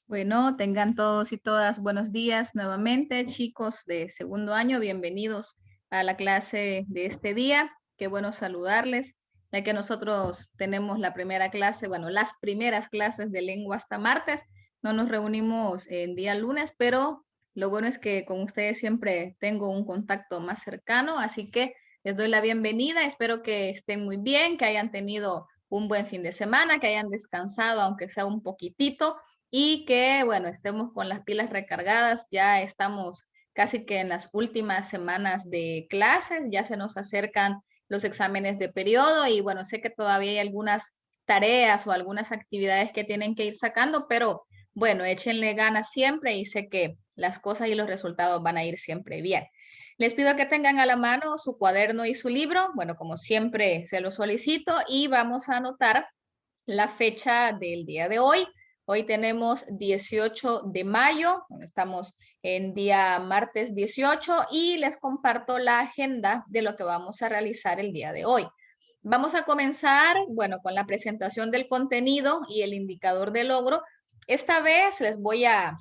Bueno, tengan todos y todas buenos días nuevamente, chicos de segundo año. Bienvenidos a la clase de este día. Qué bueno saludarles, ya que nosotros tenemos la primera clase, bueno, las primeras clases de lengua hasta martes. No nos reunimos en día lunes, pero lo bueno es que con ustedes siempre tengo un contacto más cercano, así que les doy la bienvenida. Espero que estén muy bien, que hayan tenido un buen fin de semana, que hayan descansado, aunque sea un poquitito y que, bueno, estemos con las pilas recargadas. Ya estamos casi que en las últimas semanas de clases, ya se nos acercan los exámenes de periodo y bueno, sé que todavía hay algunas tareas o algunas actividades que tienen que ir sacando, pero bueno, échenle ganas siempre y sé que las cosas y los resultados van a ir siempre bien. Les pido que tengan a la mano su cuaderno y su libro, bueno, como siempre se lo solicito y vamos a anotar la fecha del día de hoy. Hoy tenemos 18 de mayo, bueno, estamos en día martes 18 y les comparto la agenda de lo que vamos a realizar el día de hoy. Vamos a comenzar, bueno, con la presentación del contenido y el indicador de logro. Esta vez les voy a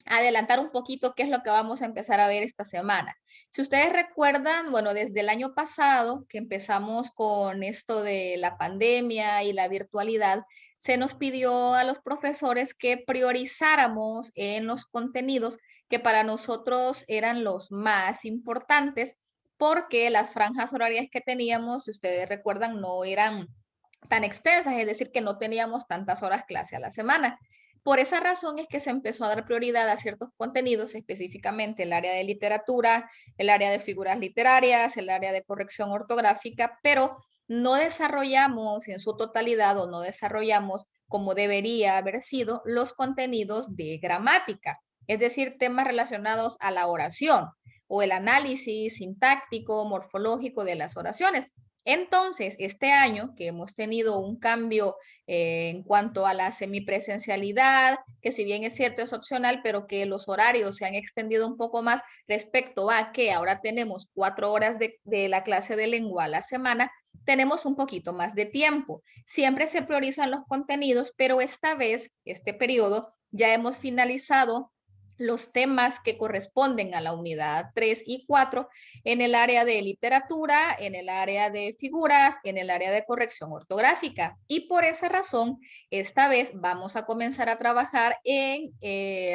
adelantar un poquito qué es lo que vamos a empezar a ver esta semana. Si ustedes recuerdan, bueno, desde el año pasado que empezamos con esto de la pandemia y la virtualidad, se nos pidió a los profesores que priorizáramos en los contenidos que para nosotros eran los más importantes, porque las franjas horarias que teníamos, si ustedes recuerdan, no eran tan extensas, es decir, que no teníamos tantas horas clase a la semana. Por esa razón es que se empezó a dar prioridad a ciertos contenidos, específicamente el área de literatura, el área de figuras literarias, el área de corrección ortográfica, pero no desarrollamos en su totalidad o no desarrollamos como debería haber sido los contenidos de gramática, es decir, temas relacionados a la oración o el análisis sintáctico, morfológico de las oraciones. Entonces, este año que hemos tenido un cambio en cuanto a la semipresencialidad, que si bien es cierto es opcional, pero que los horarios se han extendido un poco más respecto a que ahora tenemos 4 horas de la clase de lengua a la semana, tenemos un poquito más de tiempo. Siempre se priorizan los contenidos, pero esta vez, este periodo, ya hemos finalizado los temas que corresponden a la unidad 3 y 4 en el área de literatura, en el área de figuras, en el área de corrección ortográfica. Y por esa razón, esta vez vamos a comenzar a trabajar en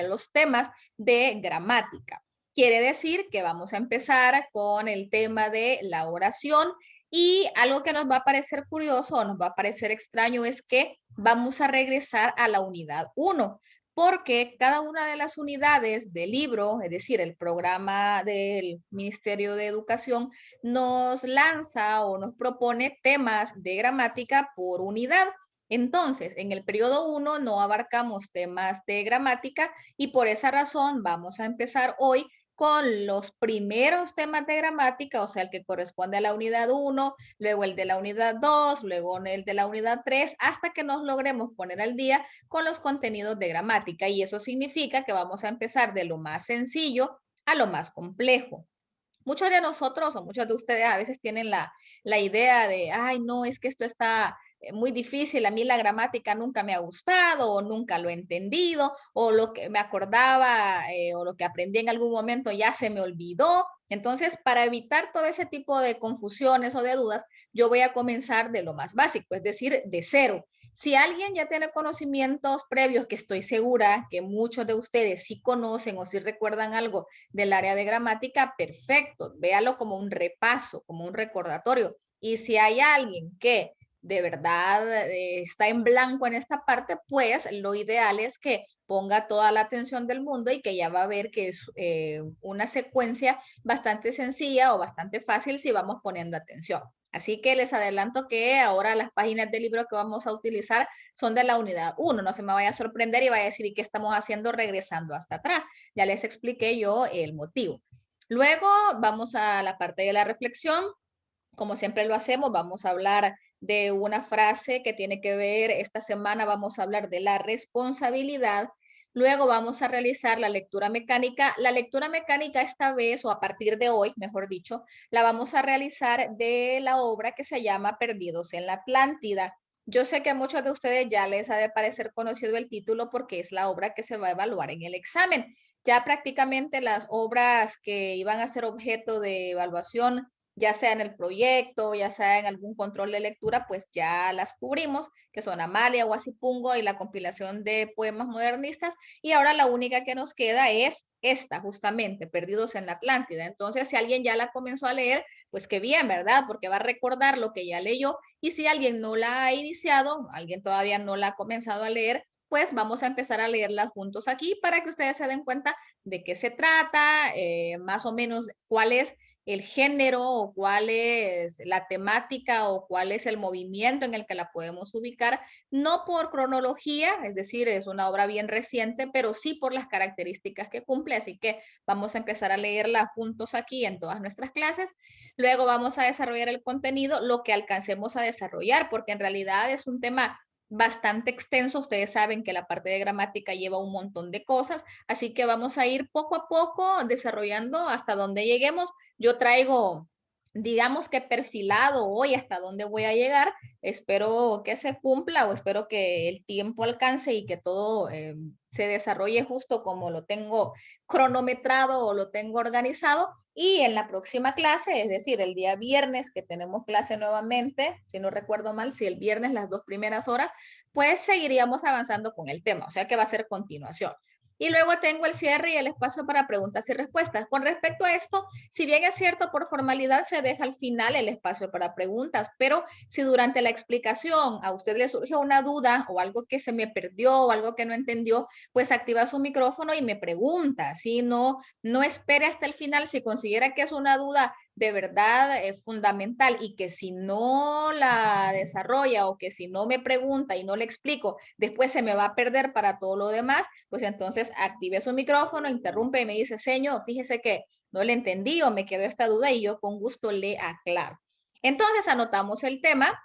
los temas de gramática. Quiere decir que vamos a empezar con el tema de la oración y algo que nos va a parecer curioso o nos va a parecer extraño es que vamos a regresar a la unidad 1 porque cada una de las unidades del libro, es decir, el programa del Ministerio de Educación, nos lanza o nos propone temas de gramática por unidad. Entonces, en el periodo 1 no abarcamos temas de gramática y por esa razón vamos a empezar hoy con los primeros temas de gramática, o sea, el que corresponde a la unidad 1, luego el de la unidad 2, luego el de la unidad 3, hasta que nos logremos poner al día con los contenidos de gramática. Y eso significa que vamos a empezar de lo más sencillo a lo más complejo. Muchos de nosotros o muchos de ustedes a veces tienen la idea de, ay, no, es que esto está muy difícil, a mí la gramática nunca me ha gustado o nunca lo he entendido o lo que me acordaba o lo que aprendí en algún momento ya se me olvidó. Entonces, para evitar todo ese tipo de confusiones o de dudas, yo voy a comenzar de lo más básico, es decir, de cero. Si alguien ya tiene conocimientos previos, que estoy segura que muchos de ustedes sí conocen o sí recuerdan algo del área de gramática, perfecto, véalo como un repaso, como un recordatorio. Y si hay alguien que de verdad está en blanco en esta parte, pues lo ideal es que ponga toda la atención del mundo y que ya va a ver que es una secuencia bastante sencilla o bastante fácil si vamos poniendo atención. Así que les adelanto que ahora las páginas del libro que vamos a utilizar son de la unidad 1. No se me vaya a sorprender y vaya a decir, ¿y qué estamos haciendo regresando hasta atrás? Ya les expliqué yo el motivo. Luego vamos a la parte de la reflexión. Como siempre lo hacemos, vamos a hablar de una frase que tiene que ver, esta semana vamos a hablar de la responsabilidad. Luego vamos a realizar la lectura mecánica. La lectura mecánica esta vez, o a partir de hoy, mejor dicho, la vamos a realizar de la obra que se llama Perdidos en la Atlántida Yo sé que a muchos de ustedes ya les ha de parecer conocido el título porque es la obra que se va a evaluar en el examen. Ya prácticamente las obras que iban a ser objeto de evaluación, ya sea en el proyecto, ya sea en algún control de lectura, pues ya las cubrimos, que son Amalia, Huasipungo y la compilación de poemas modernistas. Y ahora la única que nos queda es esta, justamente, Perdidos en la Atlántida. Entonces, si alguien ya la comenzó a leer, pues qué bien, ¿verdad? Porque va a recordar lo que ya leyó. Y si alguien no la ha iniciado, alguien todavía no la ha comenzado a leer, pues vamos a empezar a leerla juntos aquí para que ustedes se den cuenta de qué se trata, más o menos cuál es el género o cuál es la temática o cuál es el movimiento en el que la podemos ubicar, no por cronología, es decir, es una obra bien reciente, pero sí por las características que cumple, así que vamos a empezar a leerla juntos aquí en todas nuestras clases. Luego vamos a desarrollar el contenido, lo que alcancemos a desarrollar, porque en realidad es un tema bastante extenso. Ustedes saben que la parte de gramática lleva un montón de cosas, así que vamos a ir poco a poco desarrollando hasta donde lleguemos. Yo traigo, digamos que perfilado hoy hasta dónde voy a llegar. Espero que se cumpla o espero que el tiempo alcance y que todo se desarrolle justo como lo tengo cronometrado o lo tengo organizado. Y en la próxima clase, es decir, el día viernes que tenemos clase nuevamente, si no recuerdo mal, si el viernes las 2 primeras horas, pues seguiríamos avanzando con el tema, o sea que va a ser continuación. Y luego tengo el cierre y el espacio para preguntas y respuestas. Con respecto a esto, si bien es cierto, por formalidad se deja al final el espacio para preguntas, pero si durante la explicación a usted le surge una duda o algo que se me perdió o algo que no entendió, pues activa su micrófono y me pregunta. Si no espere hasta el final, si considera que es una duda de verdad fundamental y que si no la desarrolla o que si no me pregunta y no le explico, después se me va a perder para todo lo demás, pues entonces active su micrófono, interrumpe y me dice, señor, fíjese que no le entendí o me quedó esta duda y yo con gusto le aclaro. Entonces anotamos el tema,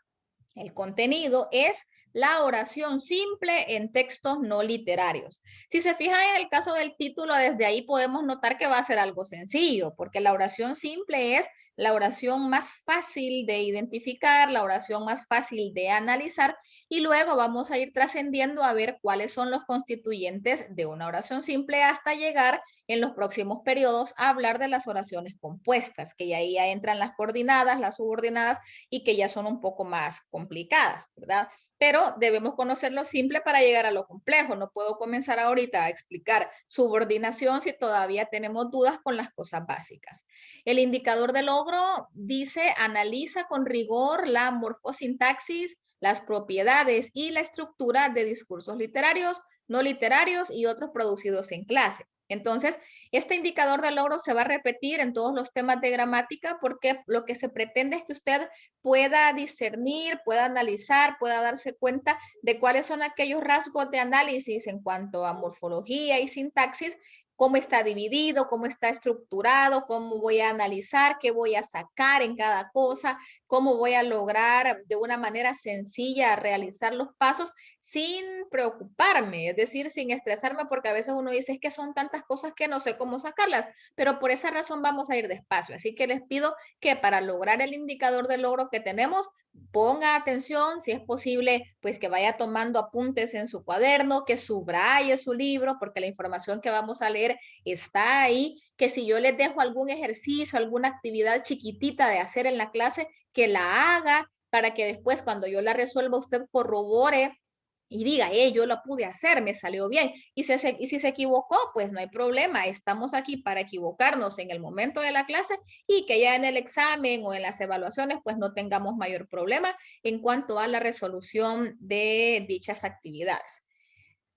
el contenido es la oración simple en textos no literarios. Si se fijan en el caso del título, desde ahí podemos notar que va a ser algo sencillo, porque la oración simple es la oración más fácil de identificar, la oración más fácil de analizar, y luego vamos a ir trascendiendo a ver cuáles son los constituyentes de una oración simple hasta llegar en los próximos periodos a hablar de las oraciones compuestas, que ahí ya entran las coordinadas, las subordinadas y que ya son un poco más complicadas, ¿verdad? Pero debemos conocer lo simple para llegar a lo complejo. No puedo comenzar ahorita a explicar subordinación si todavía tenemos dudas con las cosas básicas. El indicador de logro dice, analiza con rigor la morfosintaxis, las propiedades y la estructura de discursos literarios, no literarios y otros producidos en clase. Entonces, este indicador de logro se va a repetir en todos los temas de gramática porque lo que se pretende es que usted pueda discernir, pueda analizar, pueda darse cuenta de cuáles son aquellos rasgos de análisis en cuanto a morfología y sintaxis, cómo está dividido, cómo está estructurado, cómo voy a analizar, qué voy a sacar en cada cosa, cómo voy a lograr de una manera sencilla realizar los pasos sin preocuparme, es decir, sin estresarme, porque a veces uno dice es que son tantas cosas que no sé cómo sacarlas, pero por esa razón vamos a ir despacio. Así que les pido que para lograr el indicador de logro que tenemos, ponga atención, si es posible, pues que vaya tomando apuntes en su cuaderno, que subraye su libro, porque la información que vamos a leer está ahí, que si yo les dejo algún ejercicio, alguna actividad chiquitita de hacer en la clase, que la haga para que después cuando yo la resuelva usted corrobore y diga, yo lo pude hacer, me salió bien. Y si se equivocó, pues no hay problema. Estamos aquí para equivocarnos en el momento de la clase y que ya en el examen o en las evaluaciones, pues no tengamos mayor problema en cuanto a la resolución de dichas actividades.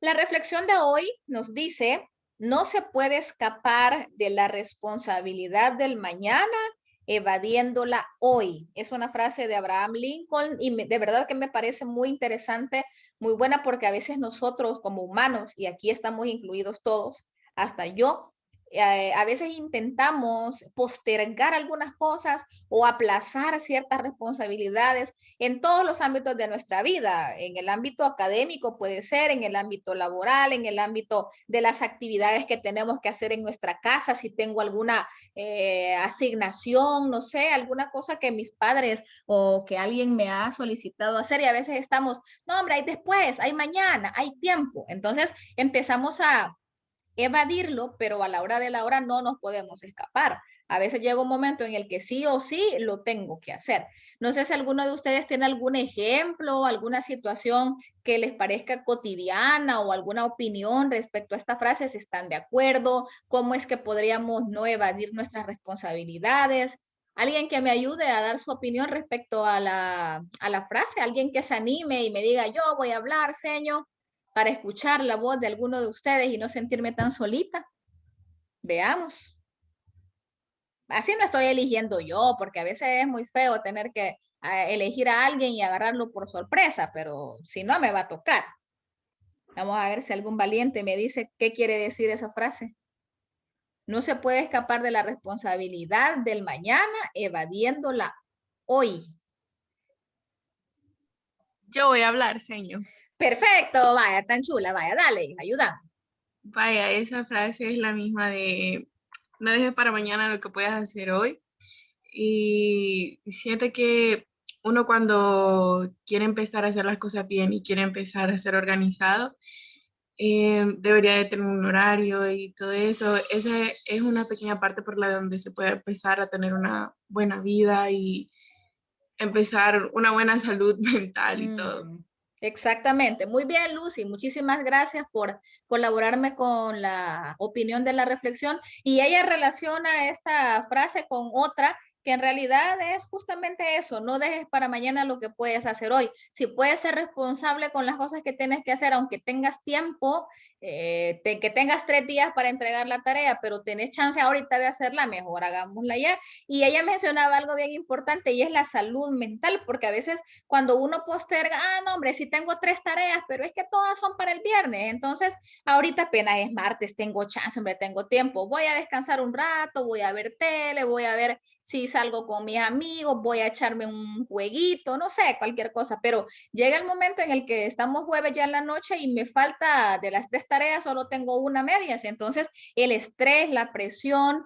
La reflexión de hoy nos dice, no se puede escapar de la responsabilidad del mañana evadiéndola hoy. Es una frase de Abraham Lincoln y de verdad que me parece muy interesante, muy buena porque a veces nosotros como humanos, y aquí estamos incluidos todos, hasta yo, A veces intentamos postergar algunas cosas o aplazar ciertas responsabilidades en todos los ámbitos de nuestra vida. En el ámbito académico puede ser, en el ámbito laboral, en el ámbito de las actividades que tenemos que hacer en nuestra casa, si tengo alguna asignación, no sé, alguna cosa que mis padres o que alguien me ha solicitado hacer y a veces estamos, no, hombre, hay después, hay mañana, hay tiempo. Entonces empezamos a evadirlo, pero a la hora de la hora no nos podemos escapar. A veces llega un momento en el que sí o sí lo tengo que hacer. No sé si alguno de ustedes tiene algún ejemplo, alguna situación que les parezca cotidiana o alguna opinión respecto a esta frase, si están de acuerdo, cómo es que podríamos no evadir nuestras responsabilidades. Alguien que me ayude a dar su opinión respecto a la frase, alguien que se anime y me diga, yo voy a hablar, señor, para escuchar la voz de alguno de ustedes y no sentirme tan solita. Veamos. Así no estoy eligiendo yo, porque a veces es muy feo tener que elegir a alguien y agarrarlo por sorpresa, pero si no, me va a tocar. Vamos a ver si algún valiente me dice qué quiere decir esa frase. No se puede escapar de la responsabilidad del mañana evadiéndola hoy. Yo voy a hablar, señor. Perfecto, vaya, tan chula, vaya, dale, ayuda. Vaya, esa frase es la misma de no dejes para mañana lo que puedas hacer hoy. Y siente que uno cuando quiere empezar a hacer las cosas bien y quiere empezar a ser organizado, debería de tener un horario y todo eso. Esa es una pequeña parte por la donde se puede empezar a tener una buena vida y empezar una buena salud mental y todo. Exactamente. Muy bien, Lucy. Muchísimas gracias por colaborarme con la opinión de la reflexión. Y ella relaciona esta frase con otra que en realidad es justamente eso. No dejes para mañana lo que puedes hacer hoy. Si puedes ser responsable con las cosas que tienes que hacer, aunque tengas tiempo, que tengas 3 días para entregar la tarea, pero tenés chance ahorita de hacerla, mejor hagámosla ya. Y ella mencionaba algo bien importante y es la salud mental, porque a veces cuando uno posterga, no, hombre, sí tengo 3 tareas, pero es que todas son para el viernes. Entonces, ahorita apenas es martes, tengo chance, hombre, tengo tiempo. Voy a descansar un rato, voy a ver tele, voy a ver si salgo con mis amigos, voy a echarme un jueguito, no sé, cualquier cosa. Pero llega el momento en el que estamos jueves ya en la noche y me falta de las 3 tareas, solo tengo una media. Entonces, el estrés, la presión,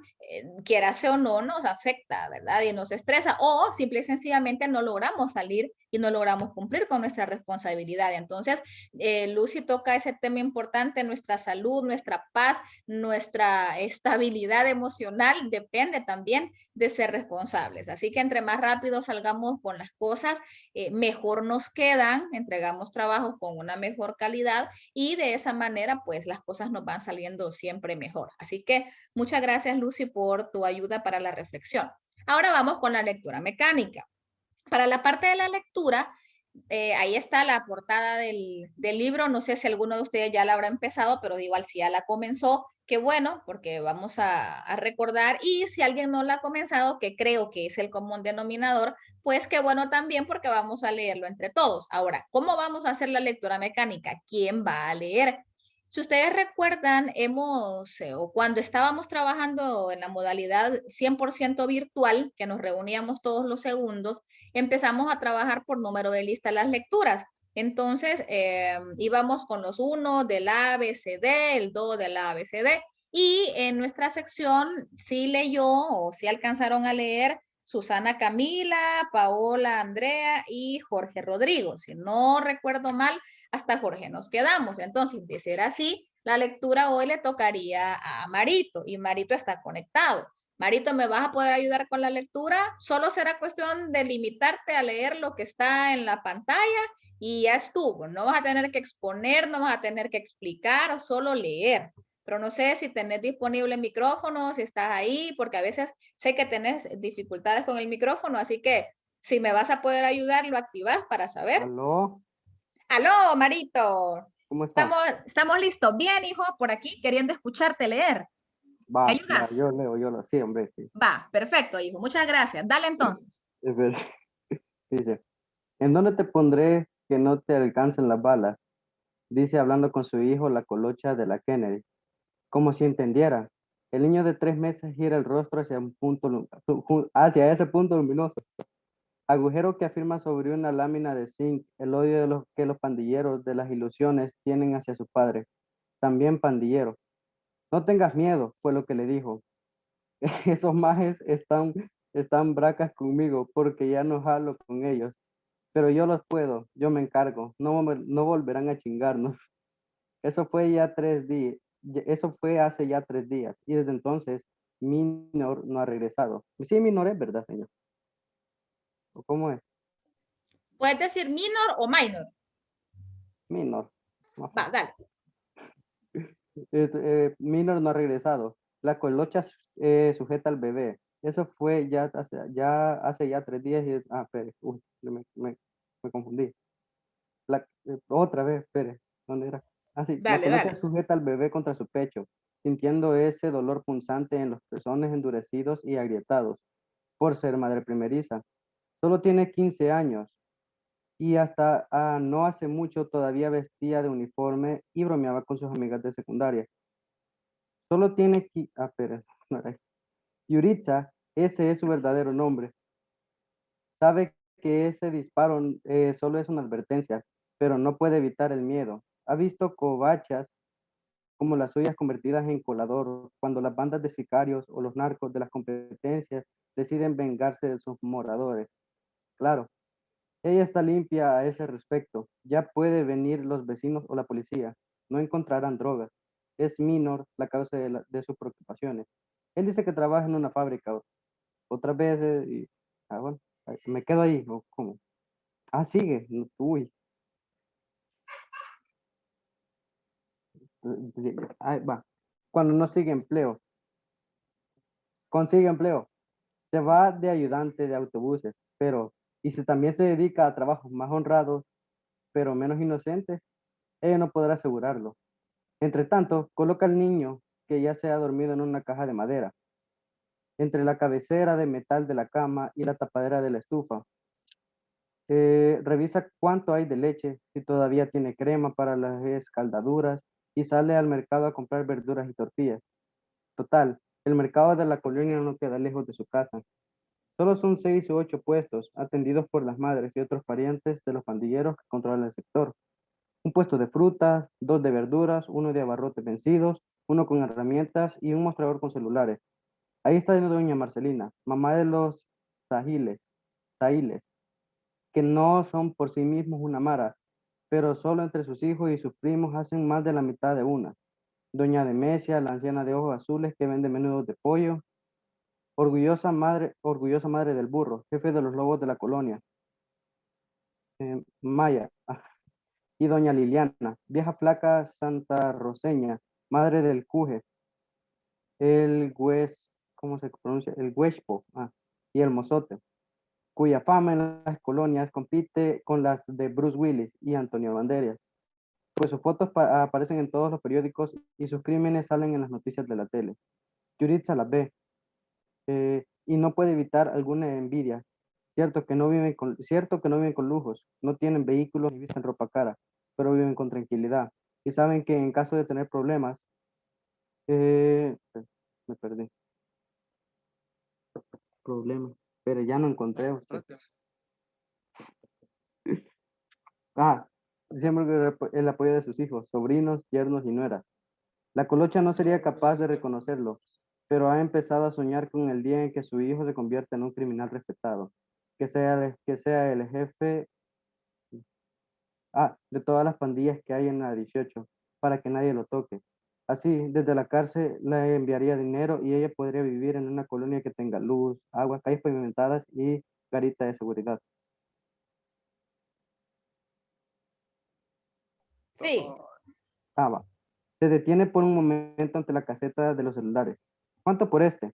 quiera sea o no, nos afecta, ¿verdad? Y nos estresa o simple y sencillamente no logramos salir y no logramos cumplir con nuestra responsabilidad. Entonces, Lucy toca ese tema importante, nuestra salud, nuestra paz, nuestra estabilidad emocional depende también de ser responsables. Así que entre más rápido salgamos con las cosas, mejor nos quedan, entregamos trabajos con una mejor calidad y de esa manera, pues las cosas nos van saliendo siempre mejor. Así que muchas gracias, Lucy, por tu ayuda para la reflexión. Ahora vamos con la lectura mecánica. Para la parte de la lectura, ahí está la portada del libro. No sé si alguno de ustedes ya la habrá empezado, pero igual si ya la comenzó, qué bueno, porque vamos a recordar. Y si alguien no la ha comenzado, que creo que es el común denominador, pues qué bueno también, porque vamos a leerlo entre todos. Ahora, ¿cómo vamos a hacer la lectura mecánica? ¿Quién va a leer? Si ustedes recuerdan, o cuando estábamos trabajando en la modalidad 100% virtual, que nos reuníamos todos los segundos, empezamos a trabajar por número de lista las lecturas. Entonces, íbamos con los 1 del A, B, C, D, el 2 del A, B, C, D. Y en nuestra sección sí leyó o sí alcanzaron a leer Susana Camila, Paola Andrea y Jorge Rodrigo. Si no recuerdo mal, hasta Jorge nos quedamos. Entonces, de ser así, la lectura hoy le tocaría a Marito y Marito está conectado. Marito, ¿me vas a poder ayudar con la lectura? Solo será cuestión de limitarte a leer lo que está en la pantalla y ya estuvo. No vas a tener que exponer, no vas a tener que explicar, solo leer. Pero no sé si tenés disponible el micrófono, si estás ahí, porque a veces sé que tenés dificultades con el micrófono, así que si me vas a poder ayudar, lo activas para saber. ¿Aló? Aló, Marito. ¿Cómo está? Estamos listos. Bien, hijo, por aquí queriendo escucharte leer. ¿Me Va, ya, ayudas? yo leo. Sí, hombre, sí. Va, perfecto, hijo. Muchas gracias. Dale entonces. Es ver- Dice, ¿en dónde te pondré que no te alcancen las balas? Dice hablando con su hijo la colocha de la Kennedy. Como si entendiera. El niño de 3 meses gira el rostro hacia hacia ese punto luminoso. Agujero que afirma sobre una lámina de zinc el odio que los pandilleros de las ilusiones tienen hacia su padre. También pandillero. No tengas miedo, fue lo que le dijo. Esos majes están bracas conmigo porque ya no jalo con ellos. Pero yo los puedo, yo me encargo. No volverán a chingarnos. Eso fue ya 3 días. Eso fue hace ya 3 días. Y desde entonces, Minor no ha regresado. Sí, Minor es verdad, señor. ¿O cómo es? Puedes decir minor o minor. Minor. Más Va, fácil. dale. Minor no ha regresado. La colocha sujeta al bebé. Eso fue ya hace ya 3 días. Espere. Uy, me confundí. Otra vez, espere. ¿Dónde era? Sí, la Dale, colocha dale. sujeta al bebé contra su pecho, sintiendo ese dolor punzante en los pezones endurecidos y agrietados, por ser madre primeriza. Solo tiene 15 años y hasta no hace mucho todavía vestía de uniforme y bromeaba con sus amigas de secundaria. Solo tiene espera, no era ahí. Yuritsa, ese es su verdadero nombre. Sabe que ese disparo solo es una advertencia, pero no puede evitar el miedo. Ha visto covachas como las suyas convertidas en colador cuando las bandas de sicarios o los narcos de las competencias deciden vengarse de sus moradores. Claro, ella está limpia a ese respecto. Ya puede venir los vecinos o la policía. No encontrarán drogas. Es Minor la causa de sus preocupaciones. Él dice que trabaja en una fábrica otras veces y, bueno, me quedo ahí. ¿O cómo? Sigue. Uy. Ahí va. Cuando no sigue empleo, consigue empleo. Se va de ayudante de autobuses, pero, y si también se dedica a trabajos más honrados, pero menos inocentes, ella no podrá asegurarlo. Entre tanto, coloca al niño que ya se ha dormido en una caja de madera, entre la cabecera de metal de la cama y la tapadera de la estufa. Revisa cuánto hay de leche, si todavía tiene crema para las escaldaduras y sale al mercado a comprar verduras y tortillas. Total, el mercado de la colonia no queda lejos de su casa. Solo son 6 u 8 puestos, atendidos por las madres y otros parientes de los pandilleros que controlan el sector. Un puesto de frutas, 2 de verduras, uno de abarrotes vencidos, uno con herramientas y un mostrador con celulares. Ahí está doña Marcelina, mamá de los Sahiles, que no son por sí mismos una mara, pero solo entre sus hijos y sus primos hacen más de la mitad de una. Doña Demesia, la anciana de ojos azules que vende menudos de pollo, orgullosa madre del burro, jefe de los lobos de la colonia. Maya, y doña Liliana, vieja flaca santa roseña, madre del Cuje, ¿cómo se pronuncia? El Huespo, y el Mozote, cuya fama en las colonias compite con las de Bruce Willis y Antonio Banderas, pues sus fotos aparecen en todos los periódicos y sus crímenes salen en las noticias de la tele. Yuritsa las ve, y no puede evitar alguna envidia. Cierto que no viven con lujos, no tienen vehículos ni visten ropa cara, pero viven con tranquilidad y saben que en caso de tener problemas, me perdí. Problemas, pero ya no encontré usted. Siempre el apoyo de sus hijos, sobrinos, yernos y nueras. La colocha no sería capaz de reconocerlo, pero ha empezado a soñar con el día en que su hijo se convierta en un criminal respetado, que sea el jefe de todas las pandillas que hay en la 18, para que nadie lo toque. Así, desde la cárcel le enviaría dinero y ella podría vivir en una colonia que tenga luz, agua, calles pavimentadas y garita de seguridad. Sí. Va. Se detiene por un momento ante la caseta de los celulares. ¿Cuánto por este?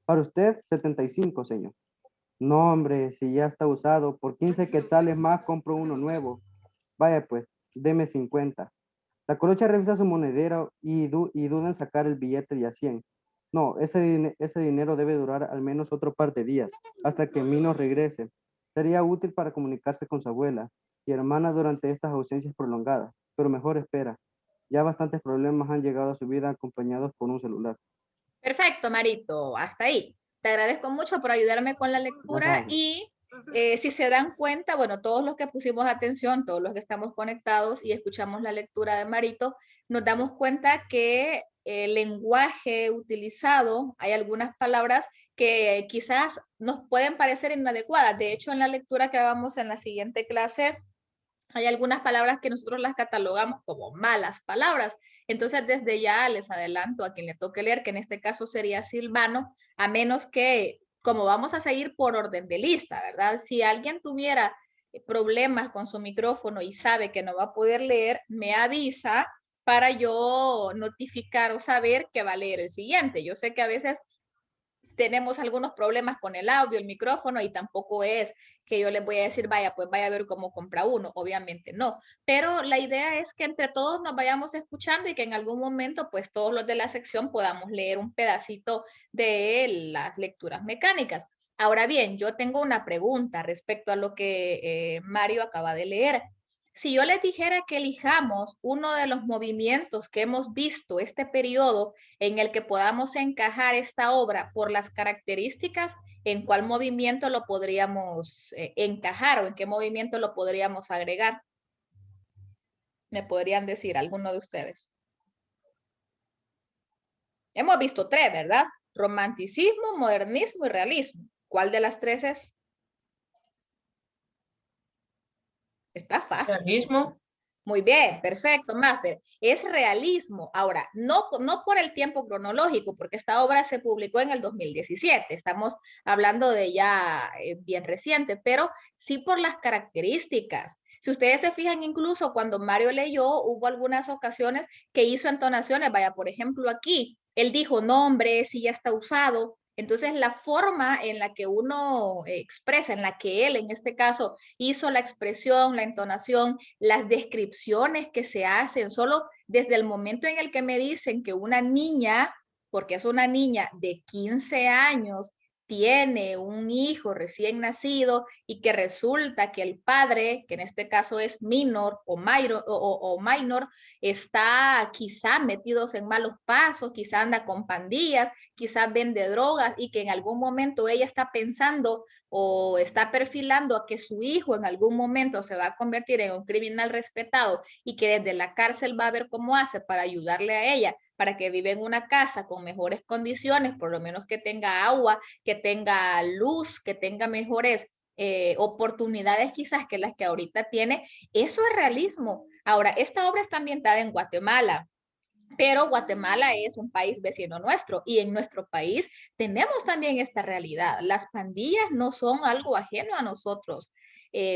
Para usted, 75, señor. No, hombre, si ya está usado, por 15 quetzales más compro uno nuevo. Vaya pues, deme 50. La colocha revisa su monedero y duda en sacar el billete de a 100. No, ese dinero debe durar al menos otro par de días, hasta que Mino regrese. Sería útil para comunicarse con su abuela y hermana durante estas ausencias prolongadas, pero mejor espera. Ya bastantes problemas han llegado a su vida acompañados por un celular. Perfecto, Marito, hasta ahí. Te agradezco mucho por ayudarme con la lectura Nada. y si se dan cuenta, bueno, todos los que pusimos atención, todos los que estamos conectados y escuchamos la lectura de Marito, nos damos cuenta que el lenguaje utilizado, hay algunas palabras que quizás nos pueden parecer inadecuadas. De hecho, en la lectura que hagamos en la siguiente clase, hay algunas palabras que nosotros las catalogamos como malas palabras. Entonces, desde ya les adelanto a quien le toque leer, que en este caso sería Silvano, a menos que, como vamos a seguir por orden de lista, ¿verdad? Si alguien tuviera problemas con su micrófono y sabe que no va a poder leer, me avisa para yo notificar o saber que va a leer el siguiente. Yo sé que a veces tenemos algunos problemas con el audio, el micrófono, y tampoco es que yo les voy a decir, vaya, pues vaya a ver cómo compra uno, obviamente no. Pero la idea es que entre todos nos vayamos escuchando y que en algún momento, pues todos los de la sección podamos leer un pedacito de las lecturas mecánicas. Ahora bien, yo tengo una pregunta respecto a lo que Mario acaba de leer. Si yo les dijera que elijamos uno de los movimientos que hemos visto este periodo en el que podamos encajar esta obra por las características, ¿en cuál movimiento lo podríamos encajar o en qué movimiento lo podríamos agregar? ¿Me podrían decir alguno de ustedes? Hemos visto tres, ¿verdad? Romanticismo, modernismo y realismo. ¿Cuál de las tres es? Está fácil. Realismo. Muy bien, perfecto, Maffer. Es realismo. Ahora, no por el tiempo cronológico, porque esta obra se publicó en el 2017. Estamos hablando de ya bien reciente, pero sí por las características. Si ustedes se fijan, incluso cuando Mario leyó, hubo algunas ocasiones que hizo entonaciones. Vaya, por ejemplo, aquí, él dijo, no, hombre, si ya está usado. Entonces, la forma en la que uno expresa, en la que él, en este caso, hizo la expresión, la entonación, las descripciones que se hacen, solo desde el momento en el que me dicen que una niña, porque es una niña de 15 años, tiene un hijo recién nacido y que resulta que el padre, que en este caso es minor o minor, está quizá metidos en malos pasos, quizá anda con pandillas, quizá vende drogas y que en algún momento ella está pensando o está perfilando a que su hijo en algún momento se va a convertir en un criminal respetado y que desde la cárcel va a ver cómo hace para ayudarle a ella, para que viva en una casa con mejores condiciones, por lo menos que tenga agua, que tenga luz, que tenga mejores oportunidades quizás que las que ahorita tiene. Eso es realismo. Ahora, esta obra está ambientada en Guatemala, pero Guatemala es un país vecino nuestro y en nuestro país tenemos también esta realidad. Las pandillas no son algo ajeno a nosotros.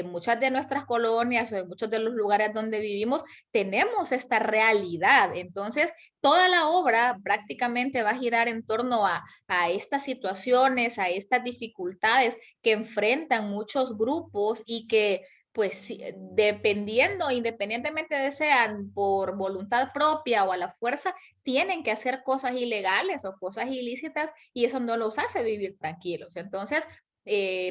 Muchas de nuestras colonias o en muchos de los lugares donde vivimos tenemos esta realidad. Entonces, toda la obra prácticamente va a girar en torno a estas situaciones, a estas dificultades que enfrentan muchos grupos y que pues dependiendo, independientemente de sean por voluntad propia o a la fuerza, tienen que hacer cosas ilegales o cosas ilícitas y eso no los hace vivir tranquilos. Entonces,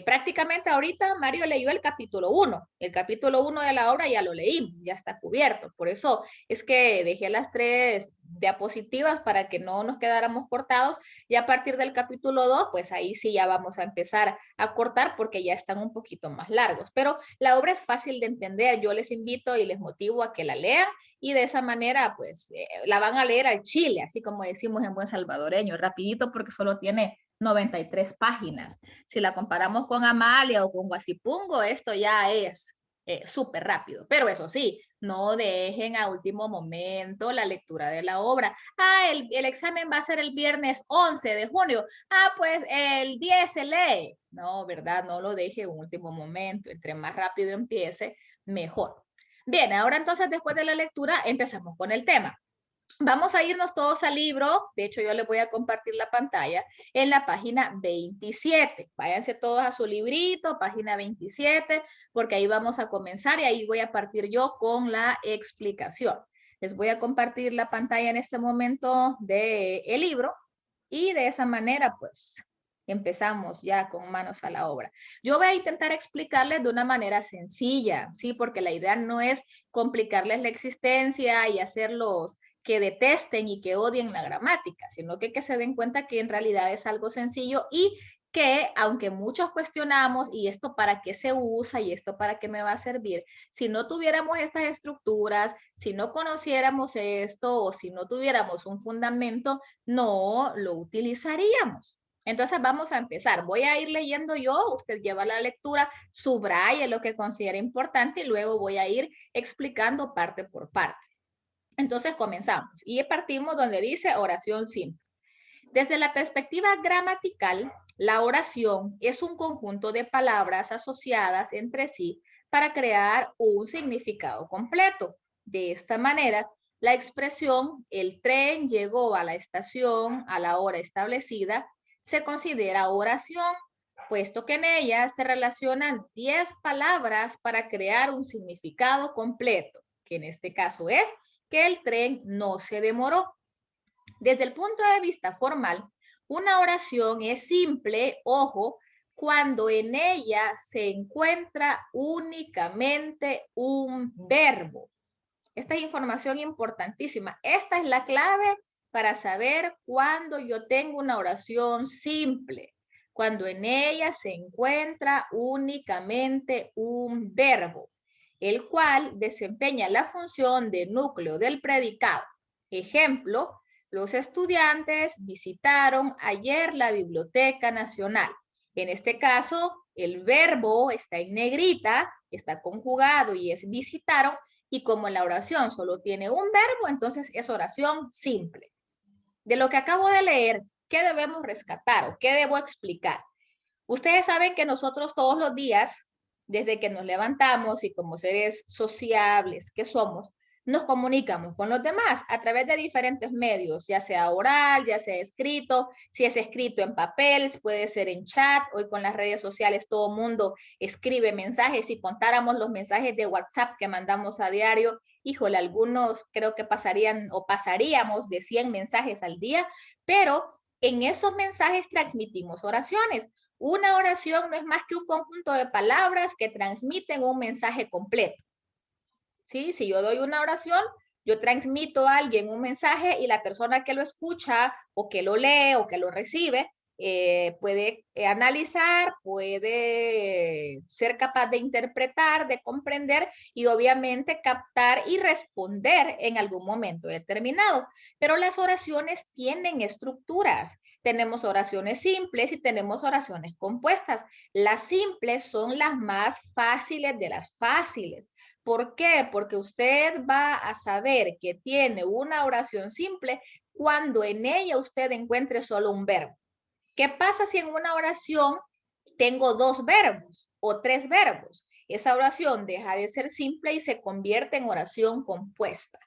prácticamente ahorita Mario leyó el capítulo 1. El capítulo 1 de la obra ya lo leí, ya está cubierto. Por eso es que dejé las 3 diapositivas para que no nos quedáramos cortados y a partir del capítulo 2, pues ahí sí ya vamos a empezar a cortar porque ya están un poquito más largos. Pero la obra es fácil de entender. Yo les invito y les motivo a que la lean y de esa manera, pues, la van a leer al chile, así como decimos en buen salvadoreño, rapidito porque solo tiene 93 páginas. Si la comparamos con Amalia o con Guasipungo, esto ya es súper rápido. Pero eso sí, no dejen a último momento la lectura de la obra. Ah, el examen va a ser el viernes 11 de junio. Ah, pues el 10 se lee. No, ¿verdad? No lo deje en último momento. Entre más rápido empiece, mejor. Bien, ahora entonces después de la lectura empezamos con el tema. Vamos a irnos todos al libro, de hecho yo les voy a compartir la pantalla en la página 27. Váyanse todos a su librito, página 27, porque ahí vamos a comenzar y ahí voy a partir yo con la explicación. Les voy a compartir la pantalla en este momento del libro y de esa manera pues empezamos ya con manos a la obra. Yo voy a intentar explicarles de una manera sencilla, ¿sí? Porque la idea no es complicarles la existencia y hacerlos que detesten y que odien la gramática, sino que se den cuenta que en realidad es algo sencillo y que aunque muchos cuestionamos y esto para qué se usa y esto para qué me va a servir, si no tuviéramos estas estructuras, si no conociéramos esto o si no tuviéramos un fundamento, no lo utilizaríamos. Entonces vamos a empezar. Voy a ir leyendo yo, usted lleva la lectura, subraye lo que considera importante y luego voy a ir explicando parte por parte. Entonces comenzamos y partimos donde dice oración simple. Desde la perspectiva gramatical, la oración es un conjunto de palabras asociadas entre sí para crear un significado completo. De esta manera, la expresión "el tren llegó a la estación a la hora establecida" se considera oración, puesto que en ella se relacionan 10 palabras para crear un significado completo, que en este caso es que el tren no se demoró. Desde el punto de vista formal, una oración es simple, ojo, cuando en ella se encuentra únicamente un verbo. Esta es información importantísima. Esta es la clave para saber cuándo yo tengo una oración simple. Cuando en ella se encuentra únicamente un verbo, el cual desempeña la función de núcleo del predicado. Ejemplo, los estudiantes visitaron ayer la Biblioteca Nacional. En este caso, el verbo está en negrita, está conjugado y es visitaron, y como la oración solo tiene un verbo, entonces es oración simple. De lo que acabo de leer, ¿qué debemos rescatar o qué debo explicar? Ustedes saben que nosotros todos los días, desde que nos levantamos y como seres sociables que somos, nos comunicamos con los demás a través de diferentes medios, ya sea oral, ya sea escrito, si es escrito en papel, puede ser en chat. Hoy con las redes sociales todo el mundo escribe mensajes. Si contáramos los mensajes de WhatsApp que mandamos a diario, híjole, algunos creo que pasarían o pasaríamos de 100 mensajes al día, pero en esos mensajes transmitimos oraciones. Una oración no es más que un conjunto de palabras que transmiten un mensaje completo. ¿Sí? Si yo doy una oración, yo transmito a alguien un mensaje y la persona que lo escucha o que lo lee o que lo recibe puede analizar, puede ser capaz de interpretar, de comprender y obviamente captar y responder en algún momento determinado. Pero las oraciones tienen estructuras. Tenemos oraciones simples y tenemos oraciones compuestas. Las simples son las más fáciles de las fáciles. ¿Por qué? Porque usted va a saber que tiene una oración simple cuando en ella usted encuentre solo un verbo. ¿Qué pasa si en una oración tengo 2 verbos o 3 verbos? Esa oración deja de ser simple y se convierte en oración compuesta.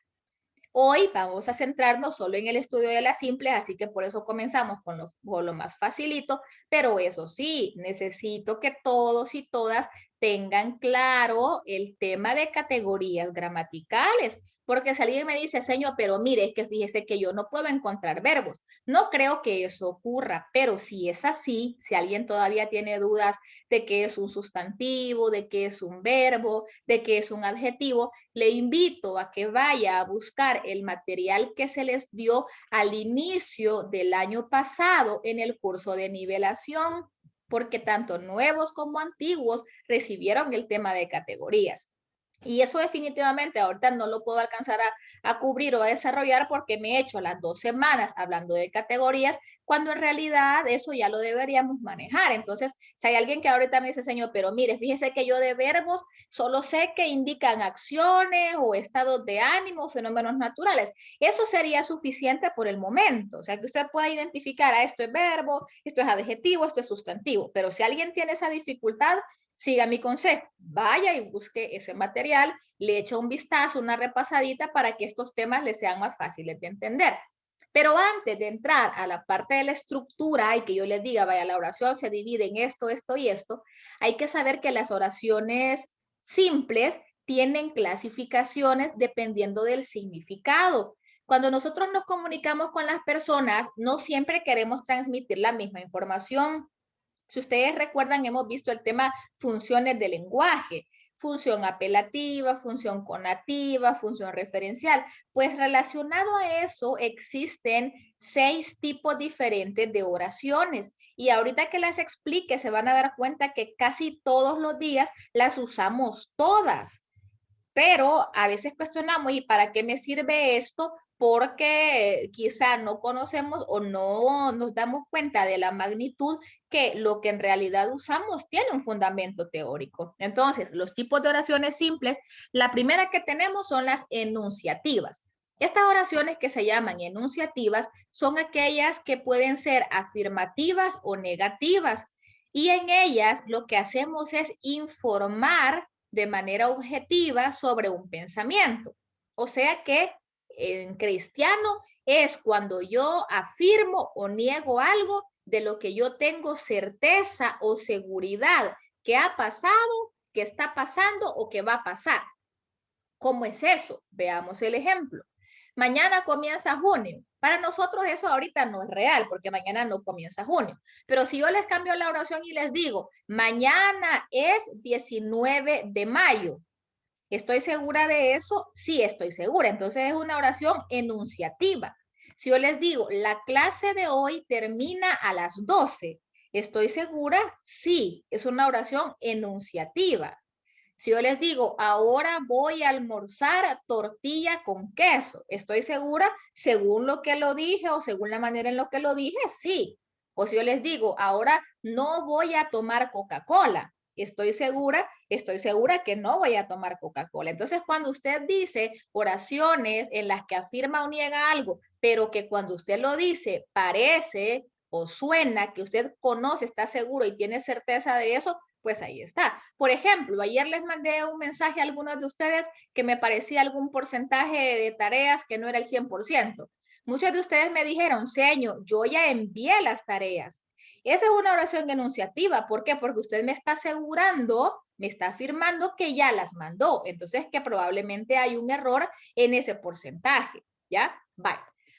Hoy vamos a centrarnos solo en el estudio de las simples, así que por eso comenzamos con lo más facilito, pero eso sí, necesito que todos y todas tengan claro el tema de categorías gramaticales, porque si alguien me dice, señor, pero mire, es que fíjese que yo no puedo encontrar verbos. No creo que eso ocurra, pero si es así, si alguien todavía tiene dudas de qué es un sustantivo, de qué es un verbo, de qué es un adjetivo, le invito a que vaya a buscar el material que se les dio al inicio del año pasado en el curso de nivelación, porque tanto nuevos como antiguos recibieron el tema de categorías. Y eso definitivamente ahorita no lo puedo alcanzar a cubrir o a desarrollar porque me he hecho las 2 semanas hablando de categorías, cuando en realidad eso ya lo deberíamos manejar. Entonces, si hay alguien que ahorita me dice, señor, pero mire, fíjese que yo de verbos solo sé que indican acciones o estados de ánimo, fenómenos naturales. Eso sería suficiente por el momento. O sea, que usted pueda identificar, esto es verbo, esto es adjetivo, esto es sustantivo. Pero si alguien tiene esa dificultad, siga mi consejo, vaya y busque ese material, le echa un vistazo, una repasadita para que estos temas le sean más fáciles de entender. Pero antes de entrar a la parte de la estructura y que yo les diga, vaya, la oración se divide en esto, esto y esto, hay que saber que las oraciones simples tienen clasificaciones dependiendo del significado. Cuando nosotros nos comunicamos con las personas, no siempre queremos transmitir la misma información. Si ustedes recuerdan, hemos visto el tema funciones de lenguaje. función apelativa, función conativa, función referencial. Pues relacionado a eso existen 6 tipos diferentes de oraciones. Y ahorita que las explique se van a dar cuenta que casi todos los días las usamos todas. Pero a veces cuestionamos, ¿y para qué me sirve esto? Porque quizá no conocemos o no nos damos cuenta de la magnitud que lo que en realidad usamos tiene un fundamento teórico. Entonces, los tipos de oraciones simples, la primera que tenemos son las enunciativas. Estas oraciones que se llaman enunciativas son aquellas que pueden ser afirmativas o negativas. Y en ellas lo que hacemos es informar de manera objetiva sobre un pensamiento. O sea que en cristiano es cuando yo afirmo o niego algo de lo que yo tengo certeza o seguridad que ha pasado, que está pasando o que va a pasar. ¿Cómo es eso? Veamos el ejemplo. Mañana comienza junio. Para nosotros eso ahorita no es real porque mañana no comienza junio. Pero si yo les cambio la oración y les digo, mañana es 19 de mayo. ¿Estoy segura de eso? Sí, estoy segura. Entonces es una oración enunciativa. Si yo les digo, la clase de hoy termina a las 12. ¿Estoy segura? Sí, es una oración enunciativa. Si yo les digo, ahora voy a almorzar tortilla con queso, ¿estoy segura? Según lo que lo dije o según la manera en lo que lo dije, sí. O si yo les digo, ahora no voy a tomar Coca-Cola, ¿estoy segura? Estoy segura que no voy a tomar Coca-Cola. Entonces, cuando usted dice oraciones en las que afirma o niega algo, pero que cuando usted lo dice parece o suena que usted conoce, está seguro y tiene certeza de eso, pues ahí está. Por ejemplo, ayer les mandé un mensaje a algunos de ustedes que me parecía algún porcentaje de tareas que no era el 100%. Muchos de ustedes me dijeron, Señor, yo ya envié las tareas. Esa es una oración enunciativa. ¿Por qué? Porque usted me está asegurando, me está afirmando que ya las mandó. Entonces, que probablemente hay un error en ese porcentaje. ¿Ya? Bye.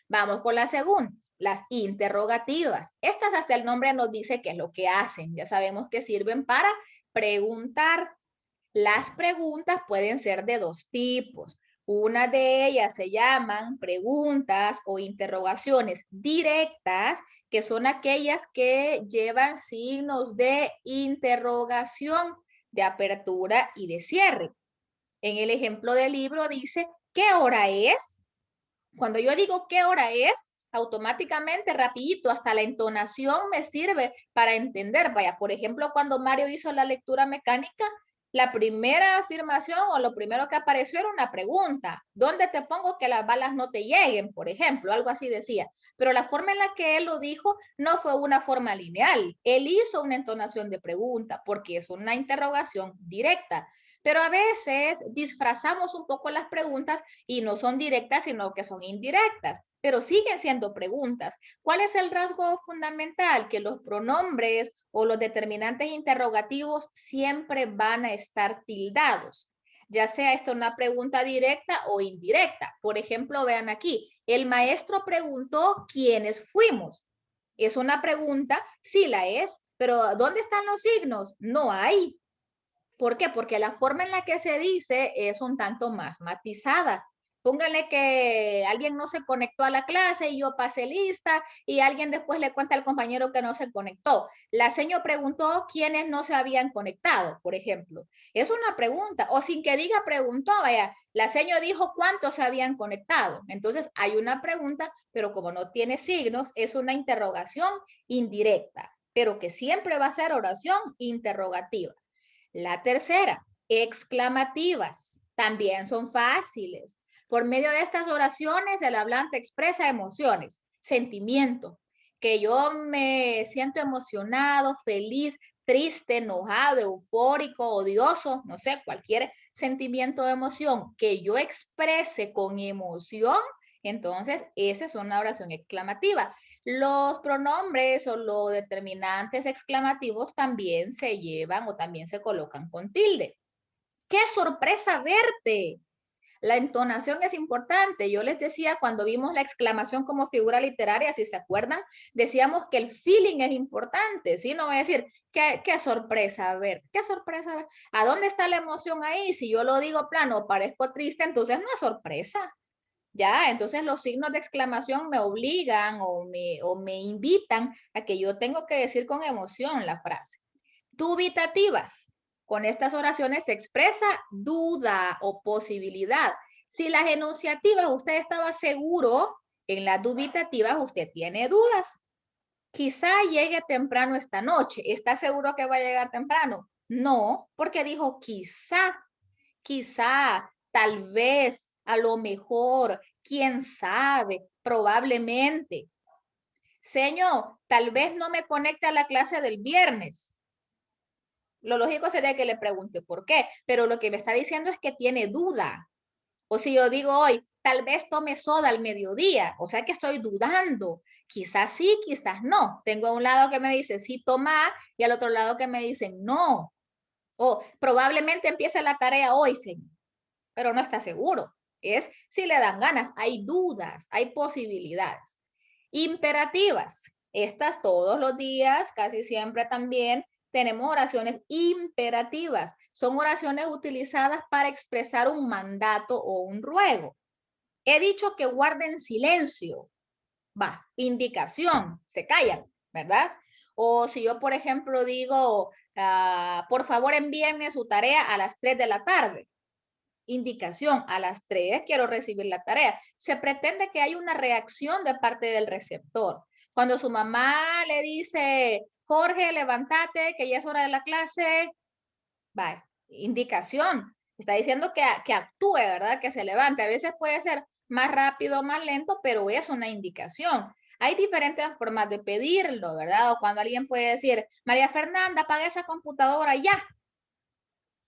Vamos con las segundas, las interrogativas. Estas hasta el nombre nos dice qué es lo que hacen. Ya sabemos que sirven para preguntar. Las preguntas pueden ser de 2 tipos. Una de ellas se llaman preguntas o interrogaciones directas, que son aquellas que llevan signos de interrogación, de apertura y de cierre. En el ejemplo del libro dice, ¿qué hora es? Cuando yo digo qué hora es, automáticamente, rapidito, hasta la entonación me sirve para entender. Vaya, por ejemplo, cuando Mario hizo la lectura mecánica, la primera afirmación o lo primero que apareció era una pregunta. ¿Dónde te pongo que las balas no te lleguen? Por ejemplo, algo así decía. Pero la forma en la que él lo dijo no fue una forma lineal. Él hizo una entonación de pregunta porque es una interrogación directa. Pero a veces disfrazamos un poco las preguntas y no son directas, sino que son indirectas, pero siguen siendo preguntas. ¿Cuál es el rasgo fundamental? Que los pronombres o los determinantes interrogativos siempre van a estar tildados, ya sea esto una pregunta directa o indirecta. Por ejemplo, vean aquí, el maestro preguntó quiénes fuimos. ¿Es una pregunta? Sí la es, pero ¿dónde están los signos? No hay. ¿Por qué? Porque la forma en la que se dice es un tanto más matizada. Póngale que alguien no se conectó a la clase y yo pasé lista y alguien después le cuenta al compañero que no se conectó. La seño preguntó quiénes no se habían conectado, por ejemplo. Es una pregunta, o sin que diga preguntó, vaya, la seño dijo cuántos se habían conectado. Entonces hay una pregunta, pero como no tiene signos, es una interrogación indirecta, pero que siempre va a ser oración interrogativa. La tercera, exclamativas, también son fáciles. Por medio de estas oraciones, el hablante expresa emociones, sentimientos, que yo me siento emocionado, feliz, triste, enojado, eufórico, odioso, no sé, cualquier sentimiento de emoción que yo exprese con emoción, entonces esa es una oración exclamativa. Los pronombres o los determinantes exclamativos también se llevan o también se colocan con tilde. ¡Qué sorpresa verte! La entonación es importante. Yo les decía cuando vimos la exclamación como figura literaria, si se acuerdan, decíamos que el feeling es importante, ¿sí? No voy a decir, qué sorpresa, a ver, qué sorpresa, a ver. ¿A dónde está la emoción ahí? Si yo lo digo plano, parezco triste, entonces no es sorpresa. Ya, entonces los signos de exclamación me obligan o me invitan a que yo tengo que decir con emoción la frase. Dubitativas. Con estas oraciones se expresa duda o posibilidad. Si las enunciativas usted estaba seguro, en las dubitativas usted tiene dudas. Quizá llegue temprano esta noche. ¿Está seguro que va a llegar temprano? No, porque dijo quizá, tal vez, a lo mejor, quién sabe, probablemente. Señor, tal vez no me conecte a la clase del viernes. Lo lógico sería que le pregunte por qué, pero lo que me está diciendo es que tiene duda. O si yo digo hoy, tal vez tome soda al mediodía, o sea que estoy dudando. Quizás sí, quizás no. Tengo a un lado que me dice sí toma y al otro lado que me dicen no. O probablemente empiece la tarea hoy, señor, pero no está seguro. Es si le dan ganas, hay dudas, hay posibilidades. Imperativas. Estas todos los días, casi siempre también, tenemos oraciones imperativas. Son oraciones utilizadas para expresar un mandato o un ruego. He dicho que guarden silencio. Va, indicación, se callan, ¿verdad? O si yo, por ejemplo, digo, por favor envíenme su tarea a las 3 de la tarde. Indicación, a las 3 quiero recibir la tarea. Se pretende que hay una reacción de parte del receptor. Cuando su mamá le dice, Jorge, levántate, que ya es hora de la clase, va, indicación. Está diciendo que actúe, ¿verdad? Que se levante. A veces puede ser más rápido, más lento, pero es una indicación. Hay diferentes formas de pedirlo, ¿verdad? O cuando alguien puede decir, María Fernanda, apaga esa computadora ya.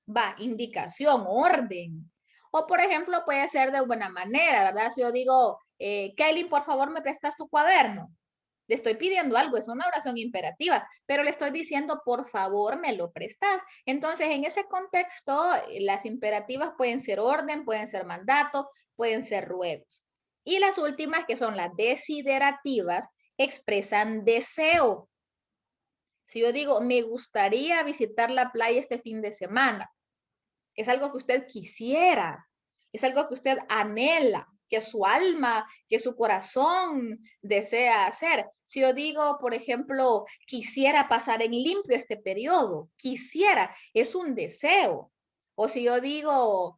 Va, indicación, orden. O por ejemplo, puede ser de buena manera, ¿verdad? Si yo digo, Kelly, por favor, ¿me prestas tu cuaderno? Le estoy pidiendo algo, es una oración imperativa, pero le estoy diciendo, por favor, me lo prestas. Entonces, en ese contexto, las imperativas pueden ser orden, pueden ser mandato, pueden ser ruegos. Y las últimas, que son las desiderativas, expresan deseo. Si yo digo, me gustaría visitar la playa este fin de semana, es algo que usted quisiera, es algo que usted anhela, que su alma, que su corazón desea hacer. Si yo digo, por ejemplo, quisiera pasar en limpio este periodo, quisiera, es un deseo. O si yo digo,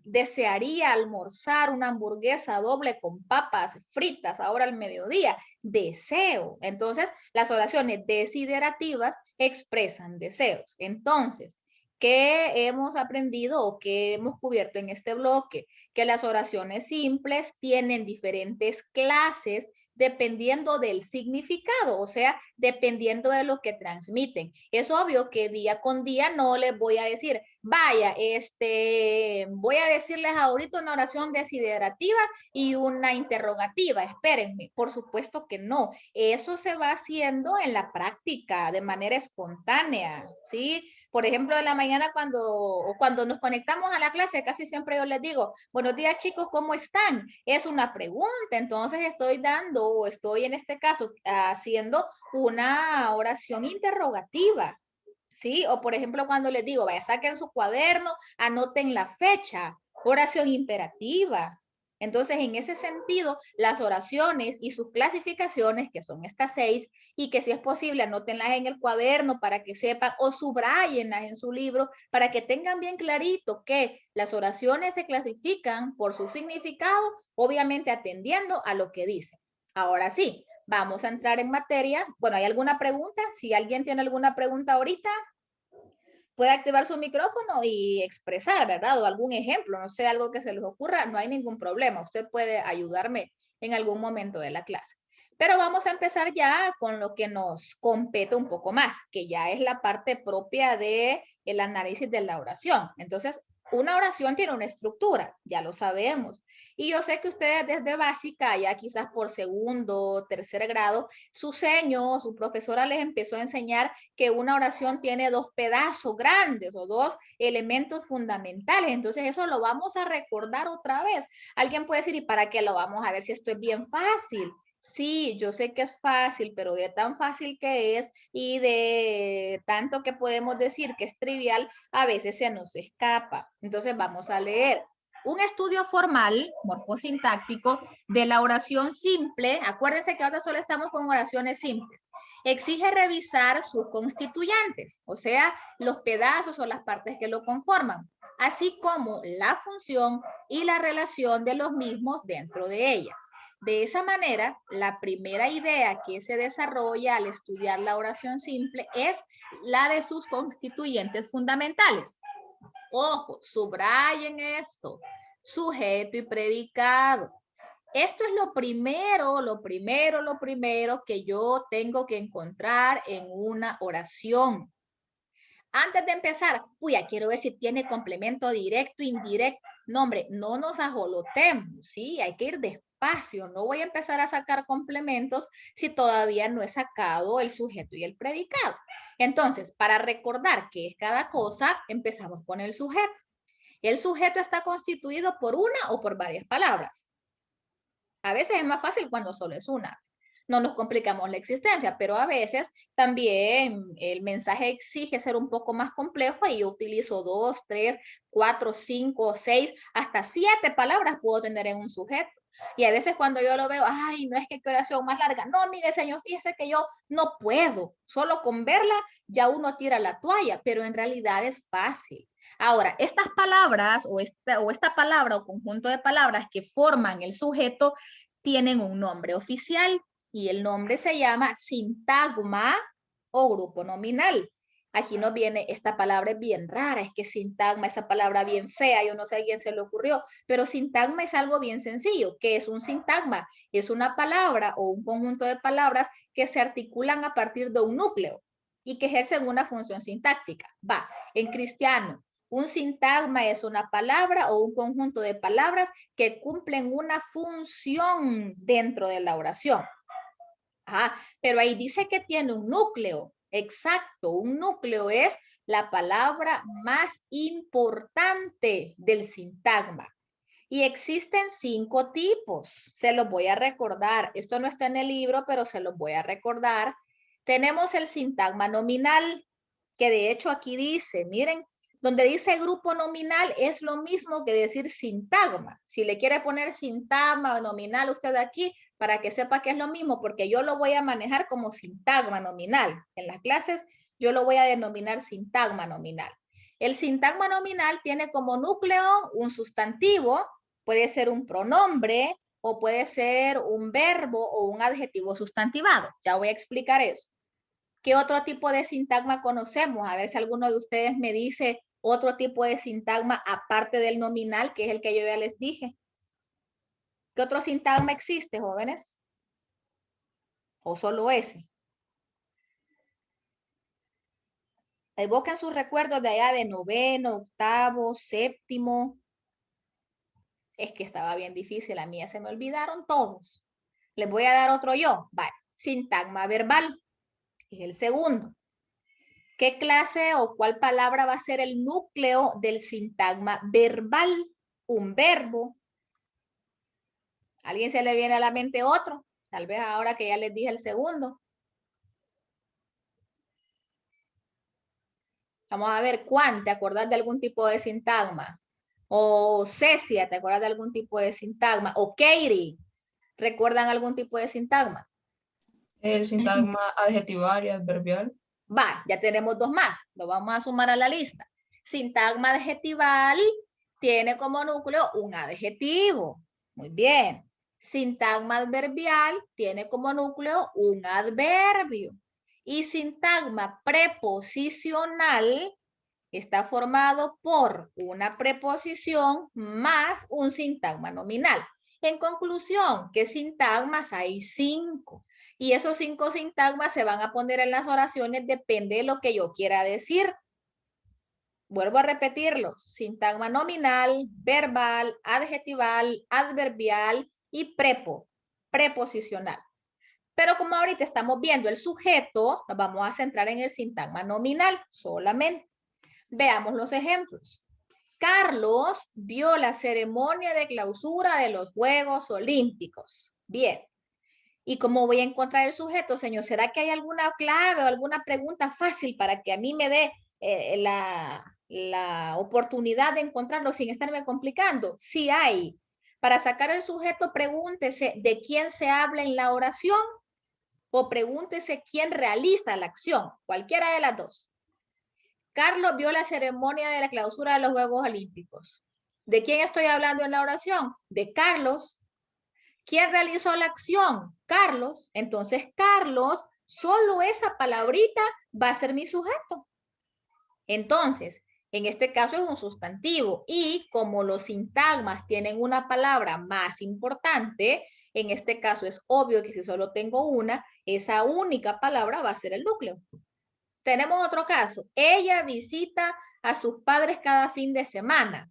desearía almorzar una hamburguesa doble con papas fritas ahora al mediodía, deseo. Entonces, las oraciones desiderativas expresan deseos. Entonces, ¿qué hemos aprendido o qué hemos cubierto en este bloque? Que las oraciones simples tienen diferentes clases dependiendo del significado, o sea, dependiendo de lo que transmiten. Es obvio que día con día no les voy a decir, vaya, voy a decirles ahorita una oración desiderativa y una interrogativa, espérenme, por supuesto que no. Eso se va haciendo en la práctica de manera espontánea, ¿sí? Por ejemplo, en la mañana cuando nos conectamos a la clase, casi siempre yo les digo, buenos días chicos, ¿cómo están? Es una pregunta, entonces estoy en este caso haciendo una oración interrogativa, ¿sí? O por ejemplo, cuando les digo, vaya, saquen su cuaderno, anoten la fecha, oración imperativa. Entonces, en ese sentido, las oraciones y sus clasificaciones, que son estas 6, y que si es posible, anótenlas en el cuaderno para que sepan o subrayenlas en su libro para que tengan bien clarito que las oraciones se clasifican por su significado, obviamente atendiendo a lo que dice. Ahora sí, vamos a entrar en materia. Bueno, ¿hay alguna pregunta? Si alguien tiene alguna pregunta ahorita, puede activar su micrófono y expresar, ¿verdad? O algún ejemplo, no sé, algo que se les ocurra, no hay ningún problema. Usted puede ayudarme en algún momento de la clase. Pero vamos a empezar ya con lo que nos compete un poco más, que ya es la parte propia del análisis de la oración. Entonces, una oración tiene una estructura, ya lo sabemos. Y yo sé que ustedes desde básica, ya quizás por segundo, tercer grado, su seño, su profesora les empezó a enseñar que una oración tiene dos pedazos grandes o dos elementos fundamentales. Entonces eso lo vamos a recordar otra vez. Alguien puede decir, ¿y para qué lo vamos a ver si esto es bien fácil? Sí, yo sé que es fácil, pero de tan fácil que es y de tanto que podemos decir que es trivial, a veces se nos escapa. Entonces vamos a leer. Un estudio formal, morfosintáctico, de la oración simple, acuérdense que ahora solo estamos con oraciones simples, exige revisar sus constituyentes, o sea, los pedazos o las partes que lo conforman, así como la función y la relación de los mismos dentro de ella. De esa manera, la primera idea que se desarrolla al estudiar la oración simple es la de sus constituyentes fundamentales. Ojo, subrayen esto. Sujeto y predicado. Esto es lo primero que yo tengo que encontrar en una oración. Antes de empezar, ya quiero ver si tiene complemento directo, indirecto. No, hombre, no nos ajolotemos, ¿sí? Hay que ir despacio. No voy a empezar a sacar complementos si todavía no he sacado el sujeto y el predicado. Entonces, para recordar qué es cada cosa, empezamos con el sujeto. El sujeto está constituido por una o por varias palabras. A veces es más fácil cuando solo es una. No nos complicamos la existencia, pero a veces también el mensaje exige ser un poco más complejo y yo utilizo 2, 3, 4, 5, 6, hasta 7 palabras puedo tener en un sujeto. Y a veces cuando yo lo veo, ay, no es que qué oración más larga. No, mire, señor, fíjese que yo no puedo. Solo con verla ya uno tira la toalla, pero en realidad es fácil. Ahora, estas palabras o esta palabra o conjunto de palabras que forman el sujeto tienen un nombre oficial y el nombre se llama sintagma o grupo nominal. Aquí nos viene, esta palabra es bien rara, es que sintagma, esa palabra bien fea, yo no sé a quién se le ocurrió, pero sintagma es algo bien sencillo. ¿Qué es un sintagma? Es una palabra o un conjunto de palabras que se articulan a partir de un núcleo y que ejercen una función sintáctica. Va, en cristiano, un sintagma es una palabra o un conjunto de palabras que cumplen una función dentro de la oración. Ajá, pero ahí dice que tiene un núcleo. Exacto, un núcleo es la palabra más importante del sintagma. Y existen 5 tipos. Se los voy a recordar. Esto no está en el libro, pero se los voy a recordar. Tenemos el sintagma nominal, que de hecho aquí dice, miren, donde dice grupo nominal es lo mismo que decir sintagma. Si le quiere poner sintagma o nominal usted aquí, para que sepa que es lo mismo, porque yo lo voy a manejar como sintagma nominal. En las clases yo lo voy a denominar sintagma nominal. El sintagma nominal tiene como núcleo un sustantivo, puede ser un pronombre o puede ser un verbo o un adjetivo sustantivado. Ya voy a explicar eso. ¿Qué otro tipo de sintagma conocemos? A ver si alguno de ustedes me dice otro tipo de sintagma aparte del nominal, que es el que yo ya les dije. ¿Qué otro sintagma existe, jóvenes? ¿O solo ese? Evoquen sus recuerdos de allá de noveno, octavo, séptimo. Es que estaba bien difícil, a mí se me olvidaron todos. Les voy a dar otro yo. Vale. Sintagma verbal. Es el segundo. ¿Qué clase o cuál palabra va a ser el núcleo del sintagma verbal? Un verbo. ¿Alguien se le viene a la mente otro? Tal vez ahora que ya les dije el segundo. Vamos a ver, Juan, ¿te acuerdas de algún tipo de sintagma? O Cecia, ¿te acuerdas de algún tipo de sintagma? O Katie, ¿recuerdan algún tipo de sintagma? El sintagma adjetival y adverbial. Va, ya tenemos 2 más. Lo vamos a sumar a la lista. Sintagma adjetival tiene como núcleo un adjetivo. Muy bien. Sintagma adverbial tiene como núcleo un adverbio. Y sintagma preposicional está formado por una preposición más un sintagma nominal. En conclusión, ¿qué sintagmas? Hay 5. Y esos 5 sintagmas se van a poner en las oraciones, depende de lo que yo quiera decir. Vuelvo a repetirlo. Sintagma nominal, verbal, adjetival, adverbial y preposicional. Pero como ahorita estamos viendo el sujeto, nos vamos a centrar en el sintagma nominal solamente. Veamos los ejemplos. Carlos vio la ceremonia de clausura de los Juegos Olímpicos. Bien. ¿Y cómo voy a encontrar el sujeto, señor? ¿Será que hay alguna clave o alguna pregunta fácil para que a mí me dé la oportunidad de encontrarlo sin estarme complicando? Sí hay. Para sacar el sujeto, pregúntese de quién se habla en la oración o pregúntese quién realiza la acción. Cualquiera de las dos. Carlos vio la ceremonia de la clausura de los Juegos Olímpicos. ¿De quién estoy hablando en la oración? De Carlos. ¿Quién realizó la acción? Carlos. Entonces, Carlos, solo esa palabrita va a ser mi sujeto. Entonces, en este caso es un sustantivo y como los sintagmas tienen una palabra más importante, en este caso es obvio que si solo tengo una, esa única palabra va a ser el núcleo. Tenemos otro caso. Ella visita a sus padres cada fin de semana.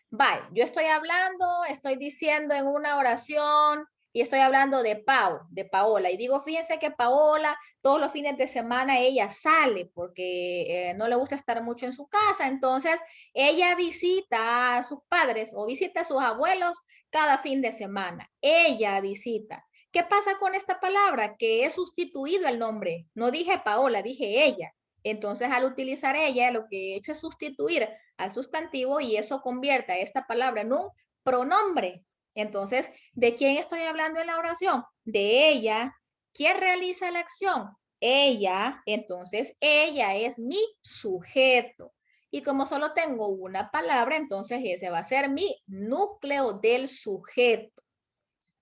Vale, yo estoy hablando, estoy diciendo en una oración y estoy hablando de Paola. Y digo, fíjense que Paola todos los fines de semana ella sale porque no le gusta estar mucho en su casa. Entonces, ella visita a sus padres o visita a sus abuelos cada fin de semana. Ella visita. ¿Qué pasa con esta palabra? Que he sustituido el nombre. No dije Paola, dije ella. Entonces, al utilizar ella, lo que he hecho es sustituir al sustantivo y eso convierte a esta palabra en un pronombre. Entonces, ¿de quién estoy hablando en la oración? De ella. ¿Quién realiza la acción? Ella. Entonces, ella es mi sujeto. Y como solo tengo una palabra, entonces ese va a ser mi núcleo del sujeto.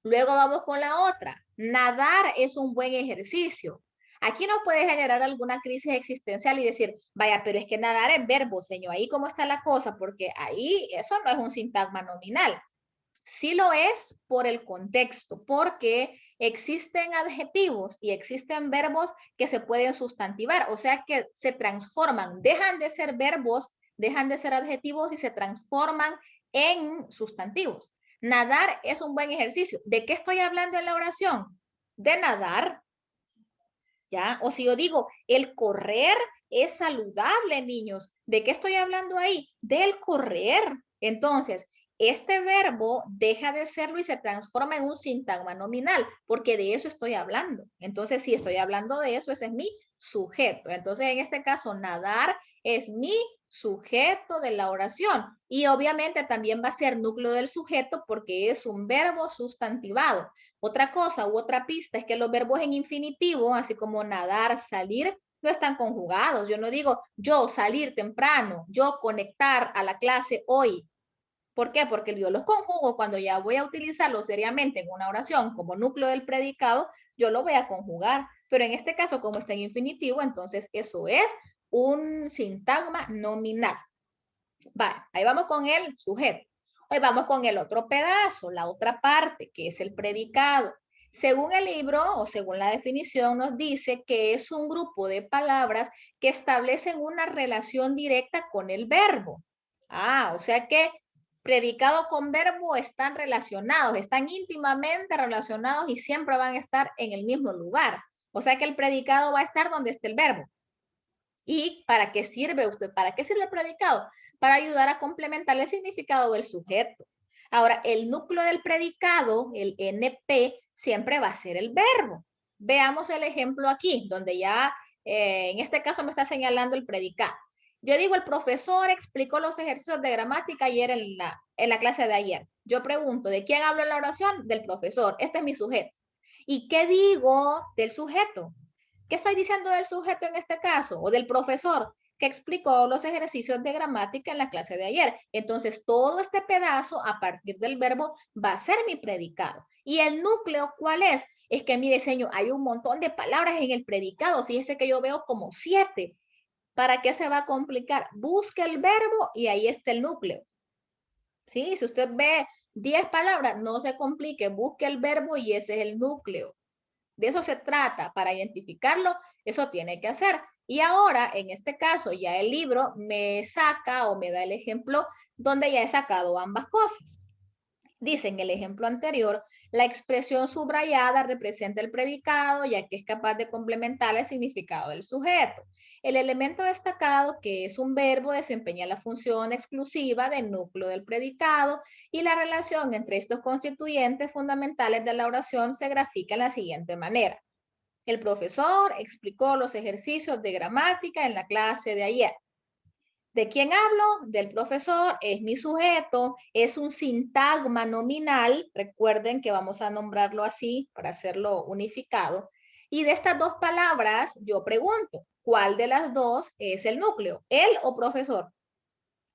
Luego vamos con la otra. Nadar es un buen ejercicio. Aquí nos puede generar alguna crisis existencial y decir, vaya, pero es que nadar es verbo, señor. Ahí cómo está la cosa, porque ahí eso no es un sintagma nominal. Sí lo es por el contexto, porque existen adjetivos y existen verbos que se pueden sustantivar, o sea que se transforman, dejan de ser verbos, dejan de ser adjetivos y se transforman en sustantivos. Nadar es un buen ejercicio. ¿De qué estoy hablando en la oración? De nadar. ¿Ya? O si yo digo, el correr es saludable, niños. ¿De qué estoy hablando ahí? Del correr. Entonces, este verbo deja de serlo y se transforma en un sintagma nominal, porque de eso estoy hablando. Entonces, si estoy hablando de eso, ese es mi sujeto. Entonces, en este caso, nadar es mi sujeto de la oración. Y obviamente también va a ser núcleo del sujeto porque es un verbo sustantivado. Otra cosa u otra pista es que los verbos en infinitivo, así como nadar, salir, no están conjugados. Yo no digo yo salir temprano, yo conectar a la clase hoy. ¿Por qué? Porque yo los conjugo cuando ya voy a utilizarlo seriamente en una oración como núcleo del predicado, yo lo voy a conjugar. Pero en este caso, como está en infinitivo, entonces eso es un sintagma nominal. Vale, ahí vamos con el sujeto. Hoy vamos con el otro pedazo, la otra parte, que es el predicado. Según el libro o según la definición nos dice que es un grupo de palabras que establecen una relación directa con el verbo. O sea que predicado con verbo están relacionados, están íntimamente relacionados y siempre van a estar en el mismo lugar. O sea que el predicado va a estar donde esté el verbo. ¿Y para qué sirve usted? ¿Para qué sirve el predicado? Para ayudar a complementar el significado del sujeto. Ahora, el núcleo del predicado, el NP, siempre va a ser el verbo. Veamos el ejemplo aquí, donde ya en este caso me está señalando el predicado. Yo digo, el profesor explicó los ejercicios de gramática ayer en la clase de ayer. Yo pregunto, ¿de quién hablo en la oración? Del profesor. Este es mi sujeto. ¿Y qué digo del sujeto? ¿Qué estoy diciendo del sujeto en este caso? O del profesor que explicó los ejercicios de gramática en la clase de ayer. Entonces, todo este pedazo a partir del verbo va a ser mi predicado. ¿Y el núcleo cuál es? Es que, mire, señor, hay un montón de palabras en el predicado. Fíjese que yo veo como 7. ¿Para qué se va a complicar? Busque el verbo y ahí está el núcleo. ¿Sí? Si usted ve 10 palabras, no se complique. Busque el verbo y ese es el núcleo. De eso se trata, para identificarlo, eso tiene que hacer. Y ahora, en este caso, ya el libro me saca o me da el ejemplo donde ya he sacado ambas cosas. Dice en el ejemplo anterior, la expresión subrayada representa el predicado, ya que es capaz de complementar el significado del sujeto. El elemento destacado, que es un verbo, desempeña la función exclusiva del núcleo del predicado y la relación entre estos constituyentes fundamentales de la oración se grafica de la siguiente manera. El profesor explicó los ejercicios de gramática en la clase de ayer. ¿De quién hablo? Del profesor, es mi sujeto, es un sintagma nominal, recuerden que vamos a nombrarlo así para hacerlo unificado. Y de estas dos palabras, yo pregunto, ¿cuál de las dos es el núcleo? ¿Él o profesor?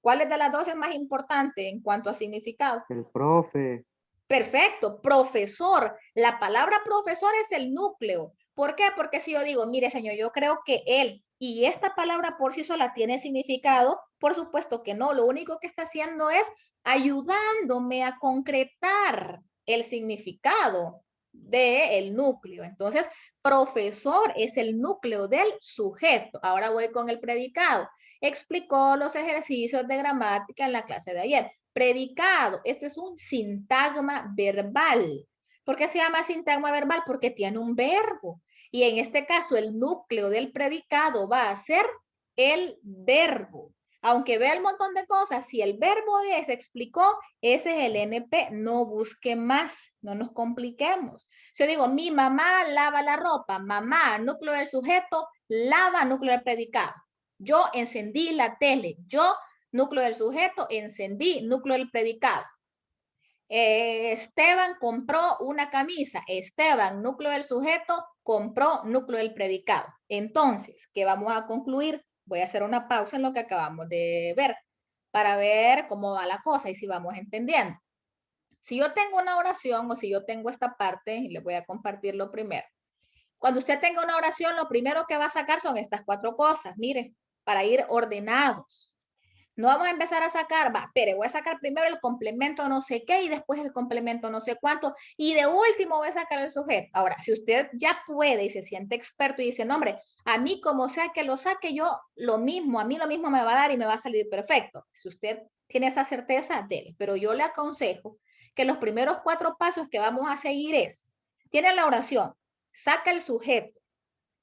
¿Cuál de las dos es más importante en cuanto a significado? El profe. Perfecto, profesor. La palabra profesor es el núcleo. ¿Por qué? Porque si yo digo, mire señor, yo creo que él y esta palabra por sí sola tiene significado, por supuesto que no. Lo único que está haciendo es ayudándome a concretar el significado del núcleo. Entonces, profesor es el núcleo del sujeto. Ahora voy con el predicado. Explicó los ejercicios de gramática en la clase de ayer. Predicado, esto es un sintagma verbal. ¿Por qué se llama sintagma verbal? Porque tiene un verbo. Y en este caso, el núcleo del predicado va a ser el verbo. Aunque vea el montón de cosas, si el verbo es explicó, ese es el NP. No busque más, no nos compliquemos. Si yo digo, mi mamá lava la ropa, mamá, núcleo del sujeto, lava, núcleo del predicado. Yo encendí la tele, yo núcleo del sujeto, encendí, núcleo del predicado. Esteban compró una camisa. Esteban, núcleo del sujeto, compró, núcleo del predicado. Entonces, ¿qué vamos a concluir? Voy a hacer una pausa en lo que acabamos de ver para ver cómo va la cosa y si vamos entendiendo. Si yo tengo una oración o si yo tengo esta parte, y les voy a compartir lo primero. Cuando usted tenga una oración, lo primero que va a sacar son estas cuatro cosas. Mire, para ir ordenados. No vamos a empezar a sacar, va, pero voy a sacar primero el complemento no sé qué y después el complemento no sé cuánto y de último voy a sacar el sujeto. Ahora, si usted ya puede y se siente experto y dice, no hombre, a mí como sea que lo saque yo, lo mismo, a mí lo mismo me va a dar y me va a salir perfecto. Si usted tiene esa certeza, dele. Pero yo le aconsejo que los primeros 4 pasos que vamos a seguir es, tiene la oración, saca el sujeto,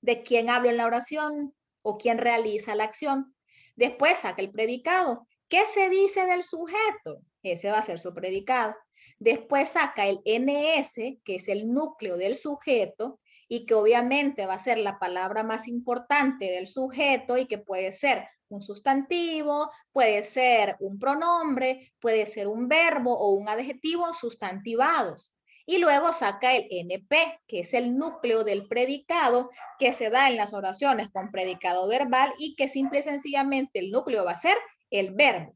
de quién hablo en la oración o quién realiza la acción. Después saca el predicado. ¿Qué se dice del sujeto? Ese va a ser su predicado. Después saca el NS, que es el núcleo del sujeto y que obviamente va a ser la palabra más importante del sujeto y que puede ser un sustantivo, puede ser un pronombre, puede ser un verbo o un adjetivo sustantivados. Y luego saca el NP, que es el núcleo del predicado que se da en las oraciones con predicado verbal y que simple y sencillamente el núcleo va a ser el verbo.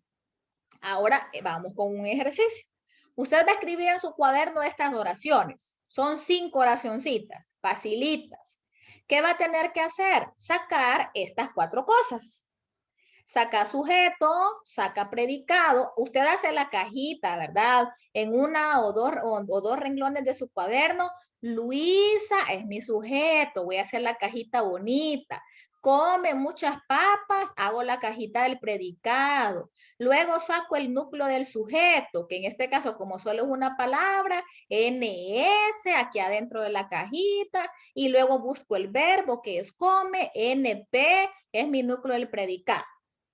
Ahora vamos con un ejercicio. Usted va a escribir en su cuaderno estas oraciones. Son 5 oracioncitas, facilitas. ¿Qué va a tener que hacer? Sacar estas 4 cosas. Saca sujeto, saca predicado. Usted hace la cajita, ¿verdad? En una o dos renglones de su cuaderno. Luisa es mi sujeto. Voy a hacer la cajita bonita. Come muchas papas, hago la cajita del predicado. Luego saco el núcleo del sujeto, que en este caso, como solo es una palabra, NS, aquí adentro de la cajita. Y luego busco el verbo, que es come, NP, es mi núcleo del predicado.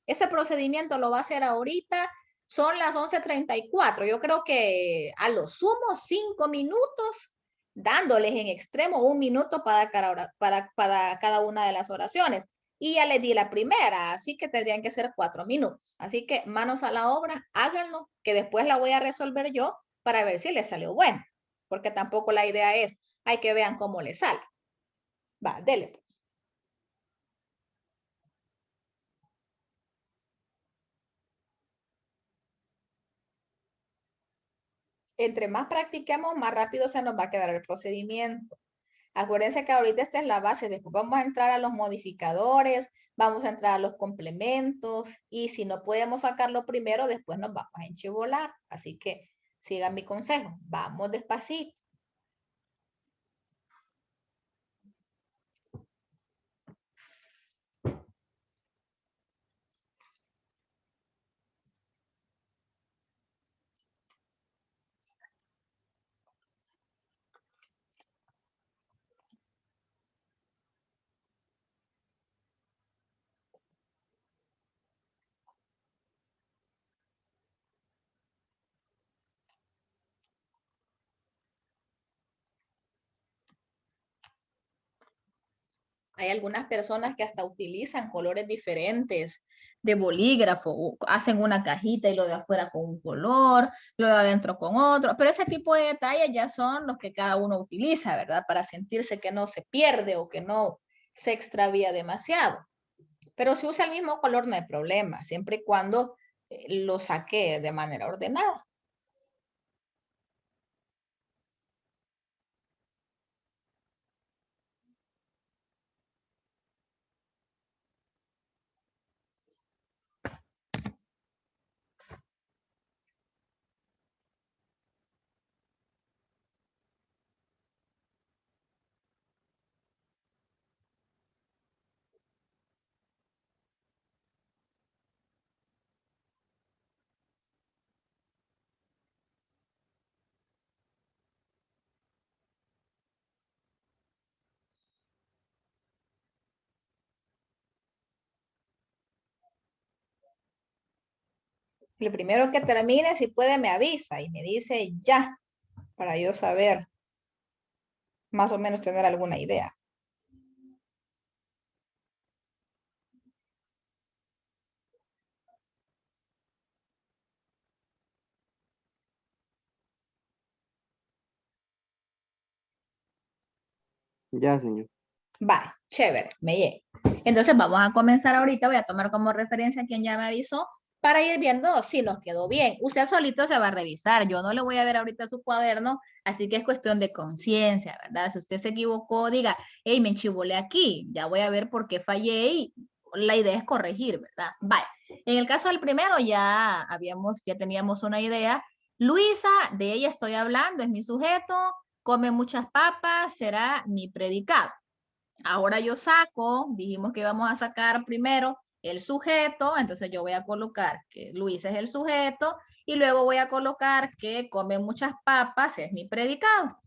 Ese procedimiento lo va a hacer ahorita. Son las 11:34. Yo creo que a lo sumo 5 minutos, dándoles en extremo 1 minuto para cada una de las oraciones. Y ya les di la primera, así que tendrían que ser 4 minutos. Así que manos a la obra, háganlo, que después la voy a resolver yo para ver si les salió bueno. Porque tampoco la idea es, hay que vean cómo les sale. Va, dele pues. Entre más practiquemos, más rápido se nos va a quedar el procedimiento. Acuérdense que ahorita esta es la base, después vamos a entrar a los modificadores, vamos a entrar a los complementos y si no podemos sacarlo primero, después nos vamos a enchivolar. Así que sigan mi consejo, vamos despacito. Hay algunas personas que hasta utilizan colores diferentes de bolígrafo, o hacen una cajita y lo de afuera con un color, lo de adentro con otro, pero ese tipo de detalles ya son los que cada uno utiliza, ¿verdad? Para sentirse que no se pierde o que no se extravía demasiado. Pero si usa el mismo color no hay problema, siempre y cuando lo saque de manera ordenada. El primero que termine, si puede, me avisa y me dice ya, para yo saber, más o menos tener alguna idea. Ya, señor. Va, chévere, me llegué. Entonces vamos a comenzar ahorita, voy a tomar como referencia a quien ya me avisó para ir viendo si nos quedó bien. Usted solito se va a revisar, yo no le voy a ver ahorita su cuaderno, así que es cuestión de conciencia, ¿verdad? Si usted se equivocó, diga, hey, me enchivolé aquí, ya voy a ver por qué fallé y la idea es corregir, ¿verdad? Vaya, en el caso del primero ya teníamos una idea. Luisa, de ella estoy hablando, es mi sujeto, come muchas papas, será mi predicado. Ahora yo saco, dijimos que íbamos a sacar primero el sujeto, entonces yo voy a colocar que Luis es el sujeto y luego voy a colocar que come muchas papas, es mi predicado.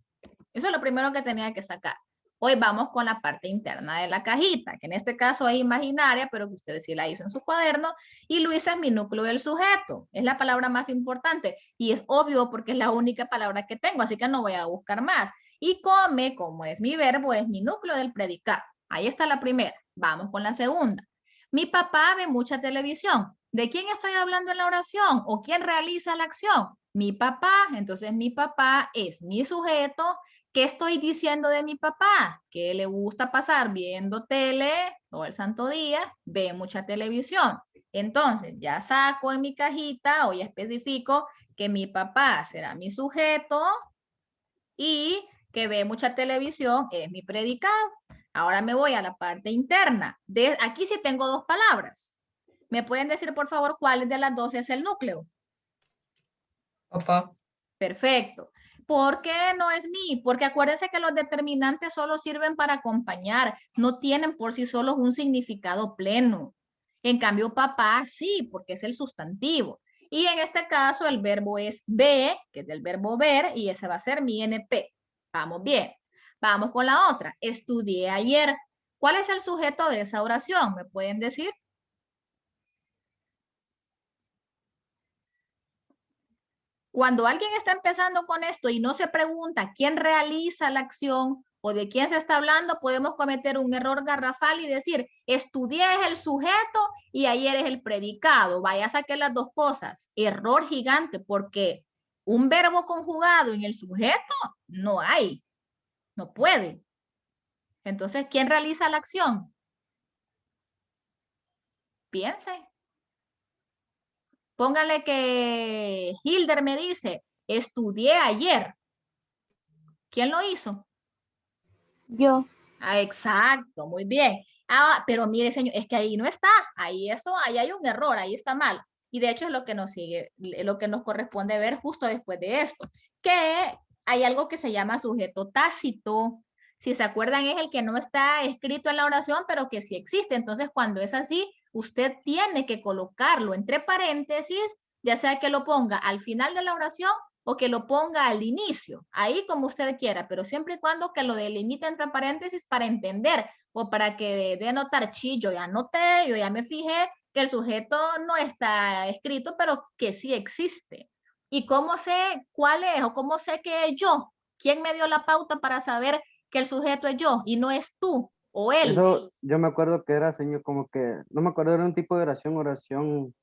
Eso es lo primero que tenía que sacar. Hoy vamos con la parte interna de la cajita, que en este caso es imaginaria, pero que ustedes sí la hizo en su cuaderno. Y Luisa es mi núcleo del sujeto. Es la palabra más importante. Y es obvio porque es la única palabra que tengo, así que no voy a buscar más. Y come, como es mi verbo, es mi núcleo del predicado. Ahí está la primera. Vamos con la segunda. Mi papá ve mucha televisión. ¿De quién estoy hablando en la oración? ¿O quién realiza la acción? Mi papá. Entonces mi papá es mi sujeto. ¿Qué estoy diciendo de mi papá? Que le gusta pasar viendo tele todo el santo día, ve mucha televisión. Entonces, ya saco en mi cajita o ya especifico que mi papá será mi sujeto y que ve mucha televisión es mi predicado. Ahora me voy a la parte interna. Aquí sí tengo dos palabras. ¿Me pueden decir, por favor, cuál de las dos es el núcleo? Papá. Perfecto. ¿Por qué no es mi? Porque acuérdense que los determinantes solo sirven para acompañar, no tienen por sí solos un significado pleno. En cambio, papá sí, porque es el sustantivo. Y en este caso el verbo es ve, que es del verbo ver, y ese va a ser mi NP. Vamos bien. Vamos con la otra. Estudié ayer. ¿Cuál es el sujeto de esa oración? ¿Me pueden decir? Cuando alguien está empezando con esto y no se pregunta quién realiza la acción o de quién se está hablando, podemos cometer un error garrafal y decir, estudié es el sujeto y ayer es el predicado. Vaya a sacar las dos cosas. Error gigante porque un verbo conjugado en el sujeto no hay, no puede. Entonces, ¿quién realiza la acción? Piense. Póngale que Hilder me dice, estudié ayer. ¿Quién lo hizo? Yo. Ah, exacto, muy bien. Ah, pero mire, señor, es que ahí no está, ahí hay un error, ahí está mal. Y de hecho es lo que nos sigue, lo que nos corresponde ver justo después de esto, que hay algo que se llama sujeto tácito. Si se acuerdan, es el que no está escrito en la oración, pero que sí existe. Entonces, cuando es así, usted tiene que colocarlo entre paréntesis, ya sea que lo ponga al final de la oración o que lo ponga al inicio, ahí como usted quiera, pero siempre y cuando que lo delimite entre paréntesis para entender o para que dé notar, sí, yo ya noté, yo ya me fijé que el sujeto no está escrito, pero que sí existe. ¿Y cómo sé cuál es o cómo sé que es yo? ¿Quién me dio la pauta para saber que el sujeto es yo y no es tú? o él. Eso yo me acuerdo que era, señor, como que, no me acuerdo, era un tipo de oración,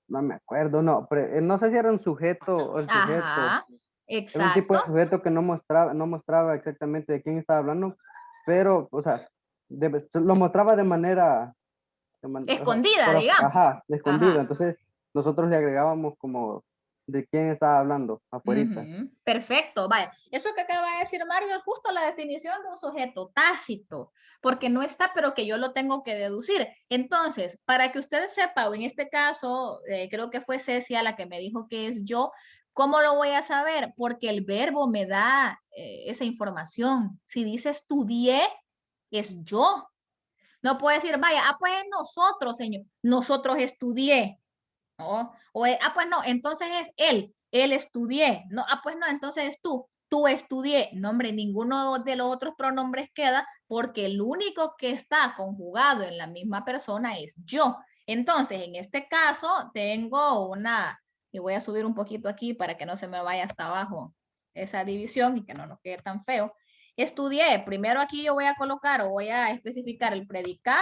no me acuerdo, no, pero no sé si era un sujeto o el sujeto. Ajá, Era un tipo exacto. de sujeto que no mostraba exactamente de quién estaba hablando, pero, o sea, lo mostraba de manera, Escondida, digamos. ajá, de escondido. Ajá. Entonces, nosotros le agregábamos como de quién estaba hablando afuera. Ujú, perfecto, vaya. Eso que acaba de decir Mario es justo la definición de un sujeto tácito, porque no está, pero que yo lo tengo que deducir. Entonces, para que ustedes sepan, o en este caso, creo que fue Cecia la que me dijo que es yo, ¿cómo lo voy a saber? Porque el verbo me da esa información. Si dice estudié, es yo. No puede decir, vaya, pues nosotros, señor, nosotros estudié. ¿No? Pues no, entonces es él estudié, no, pues no, entonces es tú estudié, no, hombre, ninguno de los otros pronombres queda porque el único que está conjugado en la misma persona es yo. Entonces, en este caso, tengo y voy a subir un poquito aquí para que no se me vaya hasta abajo esa división y que no nos quede tan feo. Estudié, primero aquí yo voy a colocar o voy a especificar el predicado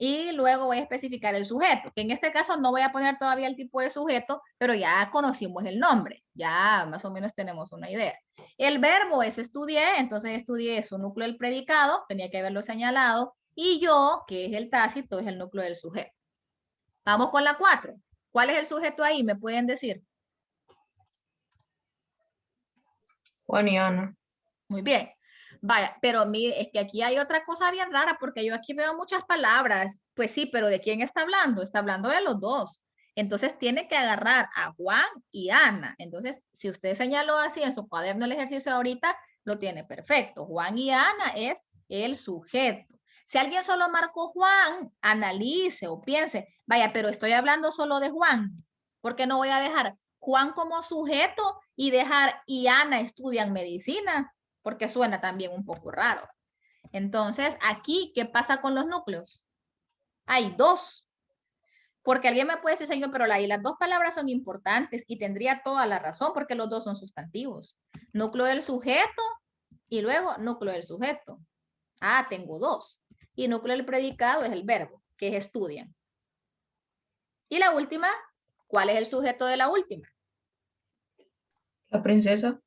y luego voy a especificar el sujeto, que en este caso no voy a poner todavía el tipo de sujeto, pero ya conocimos el nombre, ya más o menos tenemos una idea. El verbo es estudié, entonces estudié es un núcleo del predicado, tenía que haberlo señalado, y yo, que es el tácito, es el núcleo del sujeto. Vamos con la 4. ¿Cuál es el sujeto ahí? ¿Me pueden decir? Juan y Ana. Muy bien. Vaya, pero mire, es que aquí hay otra cosa bien rara porque yo aquí veo muchas palabras. Pues sí, pero ¿de quién está hablando? Está hablando de los dos. Entonces tiene que agarrar a Juan y Ana. Entonces, si usted señaló así en su cuaderno el ejercicio ahorita, lo tiene perfecto. Juan y Ana es el sujeto. Si alguien solo marcó Juan, analice o piense, vaya, pero estoy hablando solo de Juan. ¿Por qué no voy a dejar Juan como sujeto y dejar y Ana estudian medicina? Porque suena también un poco raro. Entonces, aquí, ¿qué pasa con los núcleos? Hay dos. Porque alguien me puede decir, señor, pero las dos palabras son importantes y tendría toda la razón porque los dos son sustantivos. Núcleo del sujeto y luego núcleo del sujeto. Ah, tengo dos. Y núcleo del predicado es el verbo, que es estudian. Y la última, ¿cuál es el sujeto de la última? La princesa.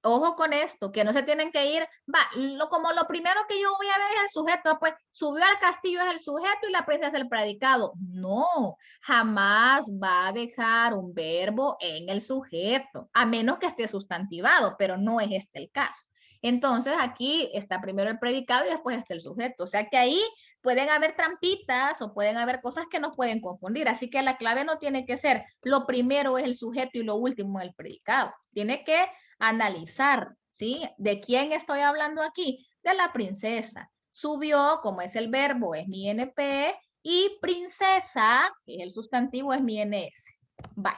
Ojo con esto, que no se tienen que ir, como lo primero que yo voy a ver es el sujeto, pues subió al castillo es el sujeto y la princesa es el predicado. No, jamás va a dejar un verbo en el sujeto, a menos que esté sustantivado, pero no es este el caso. Entonces aquí está primero el predicado y después está el sujeto. O sea que ahí pueden haber trampitas o pueden haber cosas que nos pueden confundir. Así que la clave no tiene que ser lo primero es el sujeto y lo último es el predicado. Tiene que analizar, ¿sí? ¿De quién estoy hablando aquí? De la princesa. Subió, como es el verbo, es mi NP, y princesa, que es el sustantivo, es mi NS. Bye.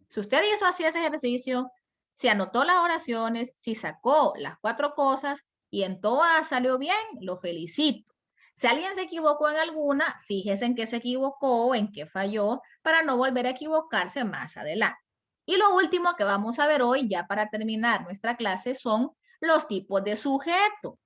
Si usted hizo así ese ejercicio, si anotó las oraciones, si sacó las 4 cosas y en todas salió bien, lo felicito. Si alguien se equivocó en alguna, fíjese en qué se equivocó, en qué falló, para no volver a equivocarse más adelante. Y lo último que vamos a ver hoy, ya para terminar nuestra clase, son los tipos de sujeto.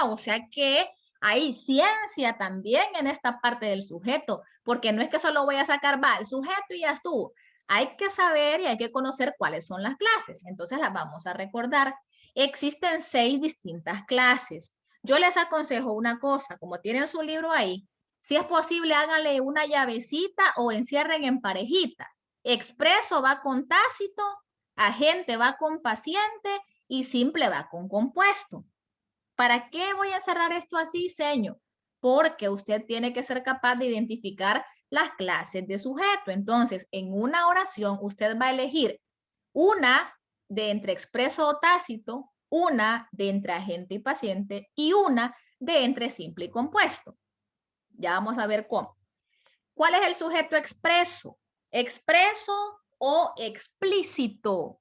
O sea que hay ciencia también en esta parte del sujeto, porque no es que solo voy a sacar, el sujeto y ya estuvo. Hay que saber y hay que conocer cuáles son las clases. Entonces las vamos a recordar. Existen 6 distintas clases. Yo les aconsejo una cosa, como tienen su libro ahí, si es posible, háganle una llavecita o encierren en parejita. Expreso va con tácito, agente va con paciente y simple va con compuesto. ¿Para qué voy a cerrar esto así, señor? Porque usted tiene que ser capaz de identificar las clases de sujeto. Entonces, en una oración, usted va a elegir una de entre expreso o tácito, una de entre agente y paciente y una de entre simple y compuesto. Ya vamos a ver cómo. ¿Cuál es el sujeto expreso? Expreso o explícito.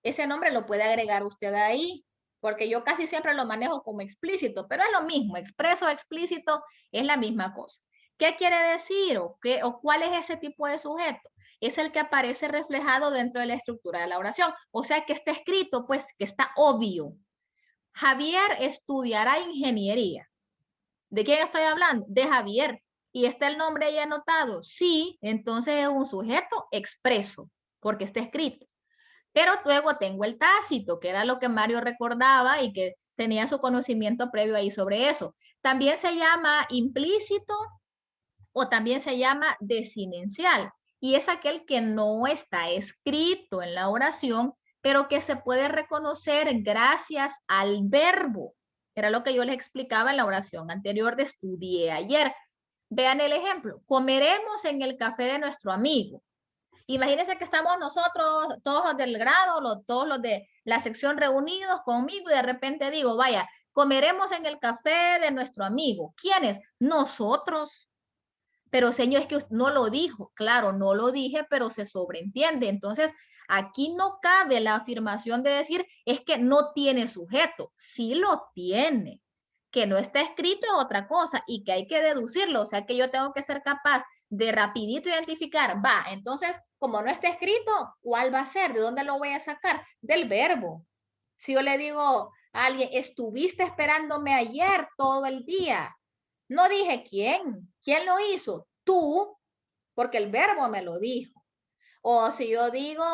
Ese nombre lo puede agregar usted ahí, porque yo casi siempre lo manejo como explícito, pero es lo mismo, expreso o explícito es la misma cosa. ¿Qué quiere decir o cuál es ese tipo de sujeto? Es el que aparece reflejado dentro de la estructura de la oración, o sea que está escrito, pues que está obvio. Javier estudiará ingeniería. ¿De quién estoy hablando? De Javier. ¿Y está el nombre ahí anotado? Sí, entonces es un sujeto expreso, porque está escrito. Pero luego tengo el tácito, que era lo que Mario recordaba y que tenía su conocimiento previo ahí sobre eso. También se llama implícito o también se llama desinencial. Y es aquel que no está escrito en la oración, pero que se puede reconocer gracias al verbo. Era lo que yo les explicaba en la oración anterior de estudié ayer. Vean el ejemplo. Comeremos en el café de nuestro amigo. Imagínense que estamos nosotros, todos los del grado, todos los de la sección reunidos conmigo y de repente digo, vaya, comeremos en el café de nuestro amigo. ¿Quiénes? Nosotros. Pero señor, es que no lo dijo. Claro, no lo dije, pero se sobreentiende. Entonces, aquí no cabe la afirmación de decir, es que no tiene sujeto. Sí lo tiene. Que no está escrito es otra cosa y que hay que deducirlo. O sea, que yo tengo que ser capaz de rapidito identificar. Va, entonces, como no está escrito, ¿cuál va a ser? ¿De dónde lo voy a sacar? Del verbo. Si yo le digo a alguien, estuviste esperándome ayer todo el día. No dije quién. ¿Quién lo hizo? Tú, porque el verbo me lo dijo. O si yo digo,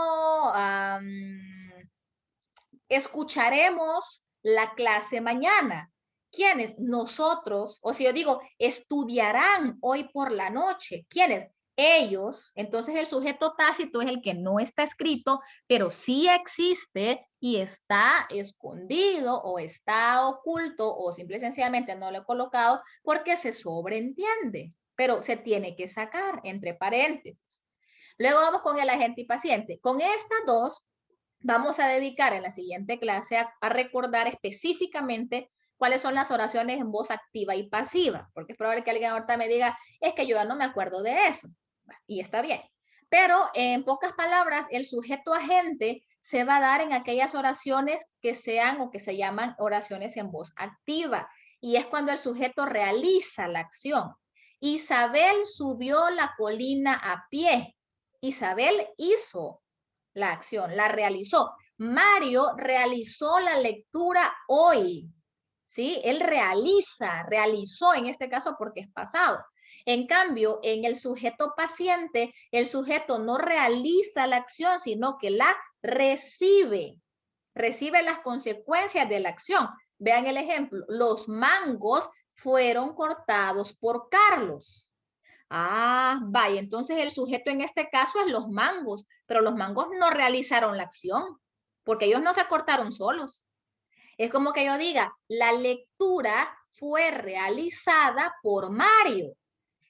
escucharemos la clase mañana. ¿Quiénes? Nosotros. O si yo digo, estudiarán hoy por la noche. ¿Quiénes? Ellos. Entonces el sujeto tácito es el que no está escrito, pero sí existe y está escondido o está oculto o simple y sencillamente no lo he colocado porque se sobreentiende, pero se tiene que sacar entre paréntesis. Luego vamos con el agente y paciente. Con estas dos vamos a dedicar en la siguiente clase a recordar específicamente cuáles son las oraciones en voz activa y pasiva, porque es probable que alguien ahorita me diga, es que yo ya no me acuerdo de eso, y está bien. Pero en pocas palabras, el sujeto agente se va a dar en aquellas oraciones que sean o que se llaman oraciones en voz activa, y es cuando el sujeto realiza la acción. Isabel subió la colina a pie. Isabel hizo la acción, la realizó. Mario realizó la lectura hoy, ¿sí? Él realizó en este caso porque es pasado. En cambio, en el sujeto paciente, el sujeto no realiza la acción, sino que la recibe. Recibe las consecuencias de la acción. Vean el ejemplo. Los mangos fueron cortados por Carlos. Ah, vaya, entonces el sujeto en este caso es los mangos, pero los mangos no realizaron la acción, porque ellos no se cortaron solos. Es como que yo diga, la lectura fue realizada por Mario.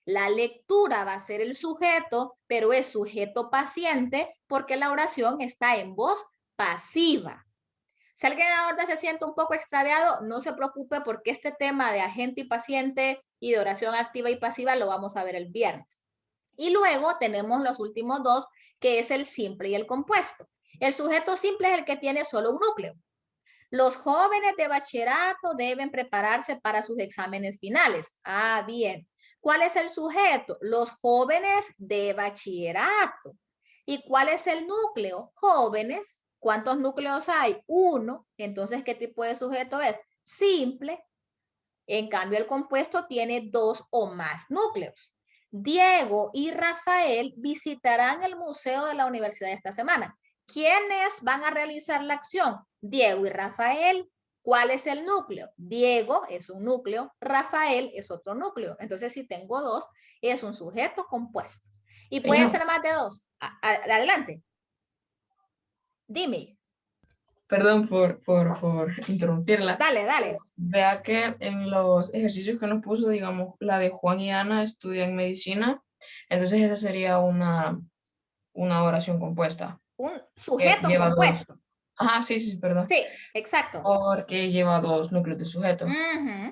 La lectura va a ser el sujeto, pero es sujeto paciente porque la oración está en voz pasiva. Si alguien ahora se siente un poco extraviado, no se preocupe porque este tema de agente y paciente y de oración activa y pasiva lo vamos a ver el viernes. Y luego tenemos los últimos dos, que es el simple y el compuesto. El sujeto simple es el que tiene solo un núcleo. Los jóvenes de bachillerato deben prepararse para sus exámenes finales. Ah, bien. ¿Cuál es el sujeto? Los jóvenes de bachillerato. ¿Y cuál es el núcleo? Jóvenes. ¿Cuántos núcleos hay? Uno. Entonces, ¿qué tipo de sujeto es? Simple. En cambio, el compuesto tiene dos o más núcleos. Diego y Rafael visitarán el museo de la universidad esta semana. ¿Quiénes van a realizar la acción? Diego y Rafael. ¿Cuál es el núcleo? Diego es un núcleo, Rafael es otro núcleo. Entonces, si tengo dos, es un sujeto compuesto. Y pueden ser más de dos. Adelante. Dime. Perdón por interrumpirla. Dale, dale. Vea que en los ejercicios que nos puso, digamos, la de Juan y Ana estudian medicina, entonces esa sería una oración compuesta. Un sujeto compuesto. Ajá, sí, perdón. Sí, exacto. Porque lleva dos núcleos de sujeto.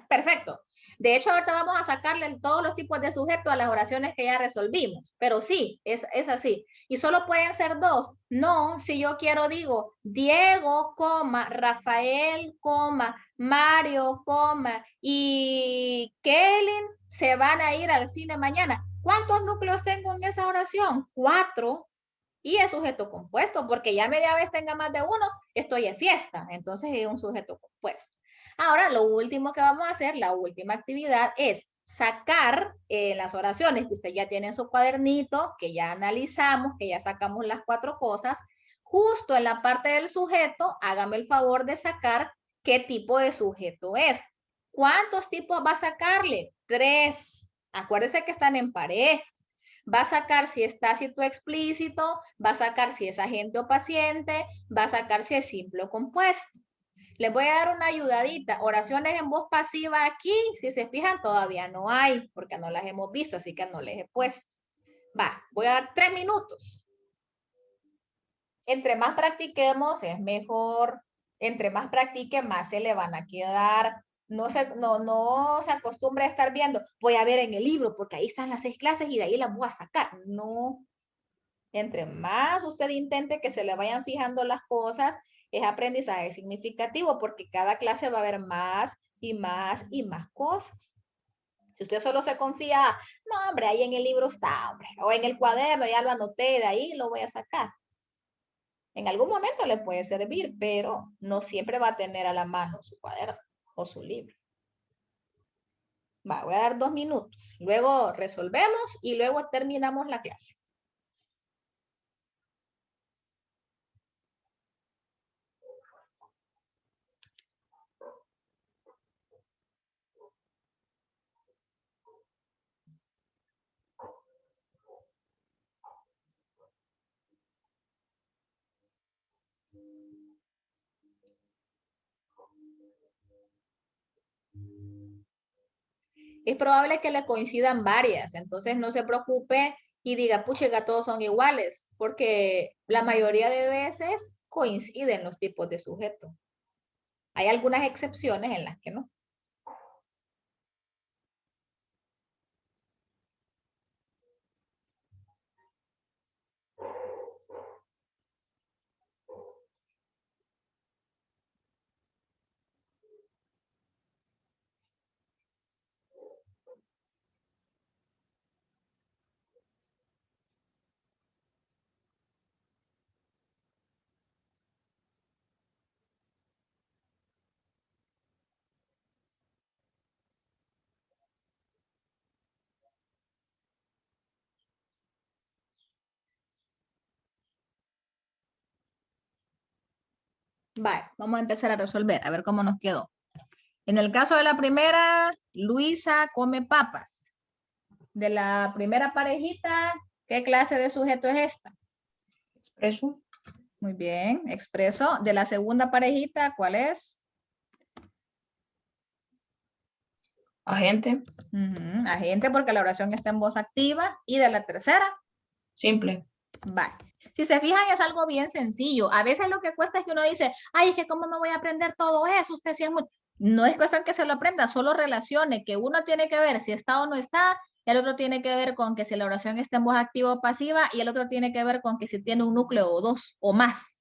Perfecto. De hecho, ahorita vamos a sacarle todos los tipos de sujeto a las oraciones que ya resolvimos, pero sí, es así. Y solo pueden ser dos. No, si yo quiero digo, Diego, Rafael, Mario, y Kellen se van a ir al cine mañana. ¿Cuántos núcleos tengo en esa oración? 4. Y es sujeto compuesto, porque ya media vez tenga más de uno, estoy en fiesta. Entonces es un sujeto compuesto. Ahora, lo último que vamos a hacer, la última actividad es sacar las oraciones que usted ya tiene en su cuadernito, que ya analizamos, que ya sacamos las 4 cosas. Justo en la parte del sujeto, hágame el favor de sacar qué tipo de sujeto es. ¿Cuántos tipos va a sacarle? 3. Acuérdese que están en parejas. Va a sacar si es tácito explícito, va a sacar si es agente o paciente, va a sacar si es simple o compuesto. Les voy a dar una ayudadita. Oraciones en voz pasiva aquí, si se fijan, todavía no hay, porque no las hemos visto, así que no les he puesto. Va, voy a dar 3 minutos. Entre más practiquemos, es mejor. Entre más practique, más se le van a quedar. No se acostumbre a estar viendo. Voy a ver en el libro, porque ahí están las 6 clases y de ahí las voy a sacar. No. Entre más usted intente que se le vayan fijando las cosas, es aprendizaje significativo porque cada clase va a haber más y más y más cosas. Si usted solo se confía, no hombre, ahí en el libro está, hombre, o en el cuaderno ya lo anoté, de ahí lo voy a sacar. En algún momento le puede servir, pero no siempre va a tener a la mano su cuaderno o su libro. Va, voy a dar 2 minutos. Luego resolvemos y luego terminamos la clase. Es probable que le coincidan varias, entonces no se preocupe y diga, pucha, todos son iguales, porque la mayoría de veces coinciden los tipos de sujeto. Hay algunas excepciones en las que no. Vale, vamos a empezar a resolver, a ver cómo nos quedó. En el caso de la primera, Luisa come papas. De la primera parejita, ¿qué clase de sujeto es esta? Expreso. Muy bien, expreso. De la segunda parejita, ¿cuál es? Agente. Agente, porque la oración está en voz activa. Y de la tercera, Simple. vale. Si se fijan, es algo bien sencillo. A veces lo que cuesta es que uno dice, ay, es que cómo me voy a aprender todo eso. Usted sí es muy... No es cuestión que se lo aprenda, solo relacione que uno tiene que ver si está o no está, el otro tiene que ver con que si la oración está en voz activa o pasiva, y el otro tiene que ver con que si tiene un núcleo o 2 o más.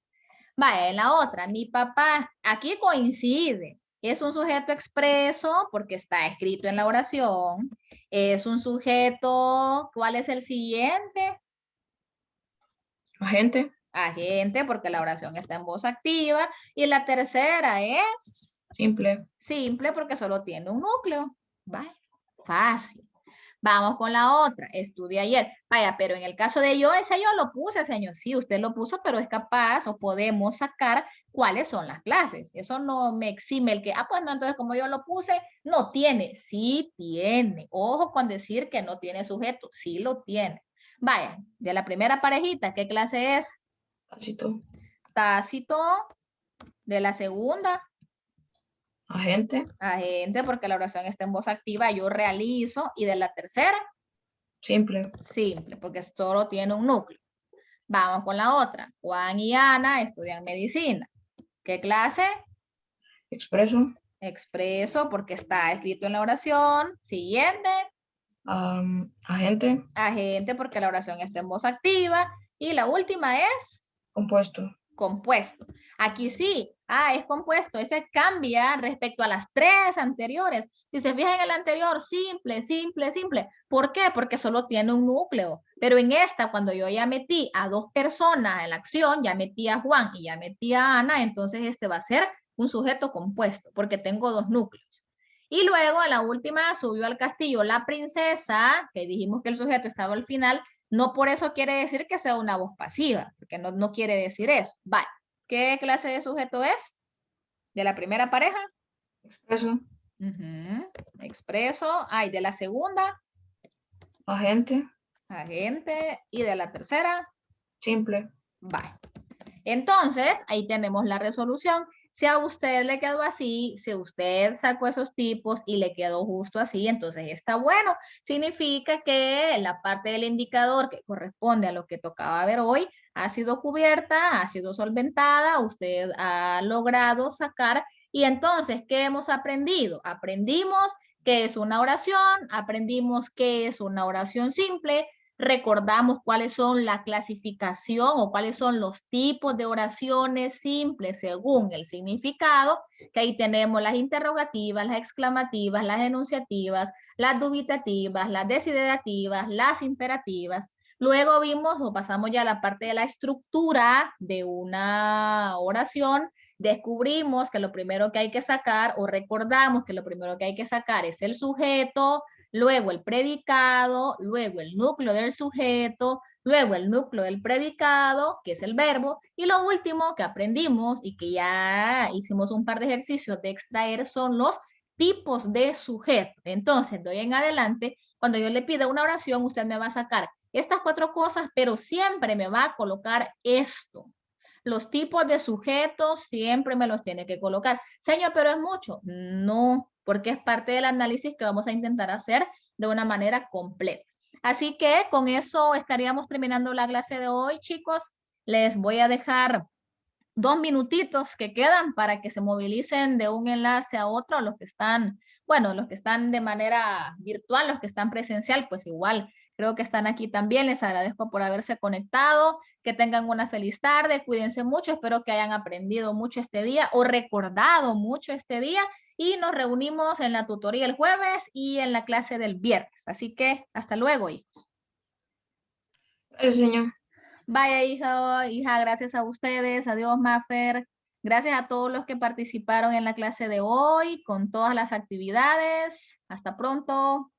Vaya, en la otra, mi papá, aquí coincide. Es un sujeto expreso porque está escrito en la oración. Es un sujeto, ¿cuál es el siguiente? Agente. Agente, porque la oración está en voz activa. Y la tercera es Simple. simple porque solo tiene un núcleo. Vaya, fácil. Vamos con la otra. Estudié ayer. Vaya, pero en el caso de yo, ese yo lo puse, señor. Sí, usted lo puso, pero es capaz o podemos sacar cuáles son las clases. Eso no me exime el que, pues no, entonces como yo lo puse, no tiene. Sí tiene. Ojo con decir que no tiene sujeto. Sí lo tiene. Vaya, de la primera parejita, ¿qué clase es? Tácito. Tácito. De la segunda, Agente. agente, porque la oración está en voz activa, yo realizo. Y de la tercera, Simple. simple, porque solo tiene un núcleo. Vamos con la otra. Juan y Ana estudian medicina. ¿Qué clase? Expreso. Expreso, porque está escrito en la oración. Siguiente. Agente. Agente, porque la oración está en voz activa. Y la última es Compuesto. compuesto. Aquí sí, es compuesto. Este cambia respecto a las 3 anteriores. Si se fijan en el anterior, simple, simple, simple. ¿Por qué? Porque solo tiene un núcleo. Pero en esta, cuando yo ya metí a 2 personas en la acción, ya metí a Juan y ya metí a Ana, entonces este va a ser un sujeto compuesto, porque tengo dos núcleos. Y luego en la última subió al castillo la princesa, que dijimos que el sujeto estaba al final, no por eso quiere decir que sea una voz pasiva, porque no quiere decir eso. Vale. ¿Qué clase de sujeto es? ¿De la primera pareja? Expreso. Expreso. Ay, de la segunda. Agente. Agente. Y de la tercera. Simple. Vale. Entonces, ahí tenemos la resolución. Si a usted le quedó así, si usted sacó esos tipos y le quedó justo así, entonces está bueno. Significa que la parte del indicador que corresponde a lo que tocaba ver hoy ha sido cubierta, ha sido solventada, usted ha logrado sacar. Y entonces, ¿qué hemos aprendido? Aprendimos qué es una oración, aprendimos qué es una oración simple, recordamos cuáles son la clasificación o cuáles son los tipos de oraciones simples según el significado, que ahí tenemos las interrogativas, las exclamativas, las enunciativas, las dubitativas, las desiderativas, las imperativas. Luego vimos o pasamos ya a la parte de la estructura de una oración. Descubrimos que lo primero que hay que sacar o recordamos que lo primero que hay que sacar es el sujeto, luego el predicado, luego el núcleo del sujeto, luego el núcleo del predicado, que es el verbo, y lo último que aprendimos y que ya hicimos un par de ejercicios de extraer son los tipos de sujeto. Entonces, de hoy en adelante, cuando yo le pida una oración, usted me va a sacar estas 4 cosas, pero siempre me va a colocar esto. Los tipos de sujetos siempre me los tiene que colocar. Señor, pero es mucho. No, porque es parte del análisis que vamos a intentar hacer de una manera completa. Así que con eso estaríamos terminando la clase de hoy, chicos. Les voy a dejar 2 minutitos que quedan para que se movilicen de un enlace a otro, los que están, bueno, los que están de manera virtual, los que están presencial, pues igual creo que están aquí también. Les agradezco por haberse conectado, que tengan una feliz tarde, cuídense mucho, espero que hayan aprendido mucho este día o recordado mucho este día y nos reunimos en la tutoría el jueves y en la clase del viernes. Así que hasta luego, hijos. Gracias, señor. Vaya, hija, gracias a ustedes. Adiós, Mafer. Gracias a todos los que participaron en la clase de hoy con todas las actividades. Hasta pronto.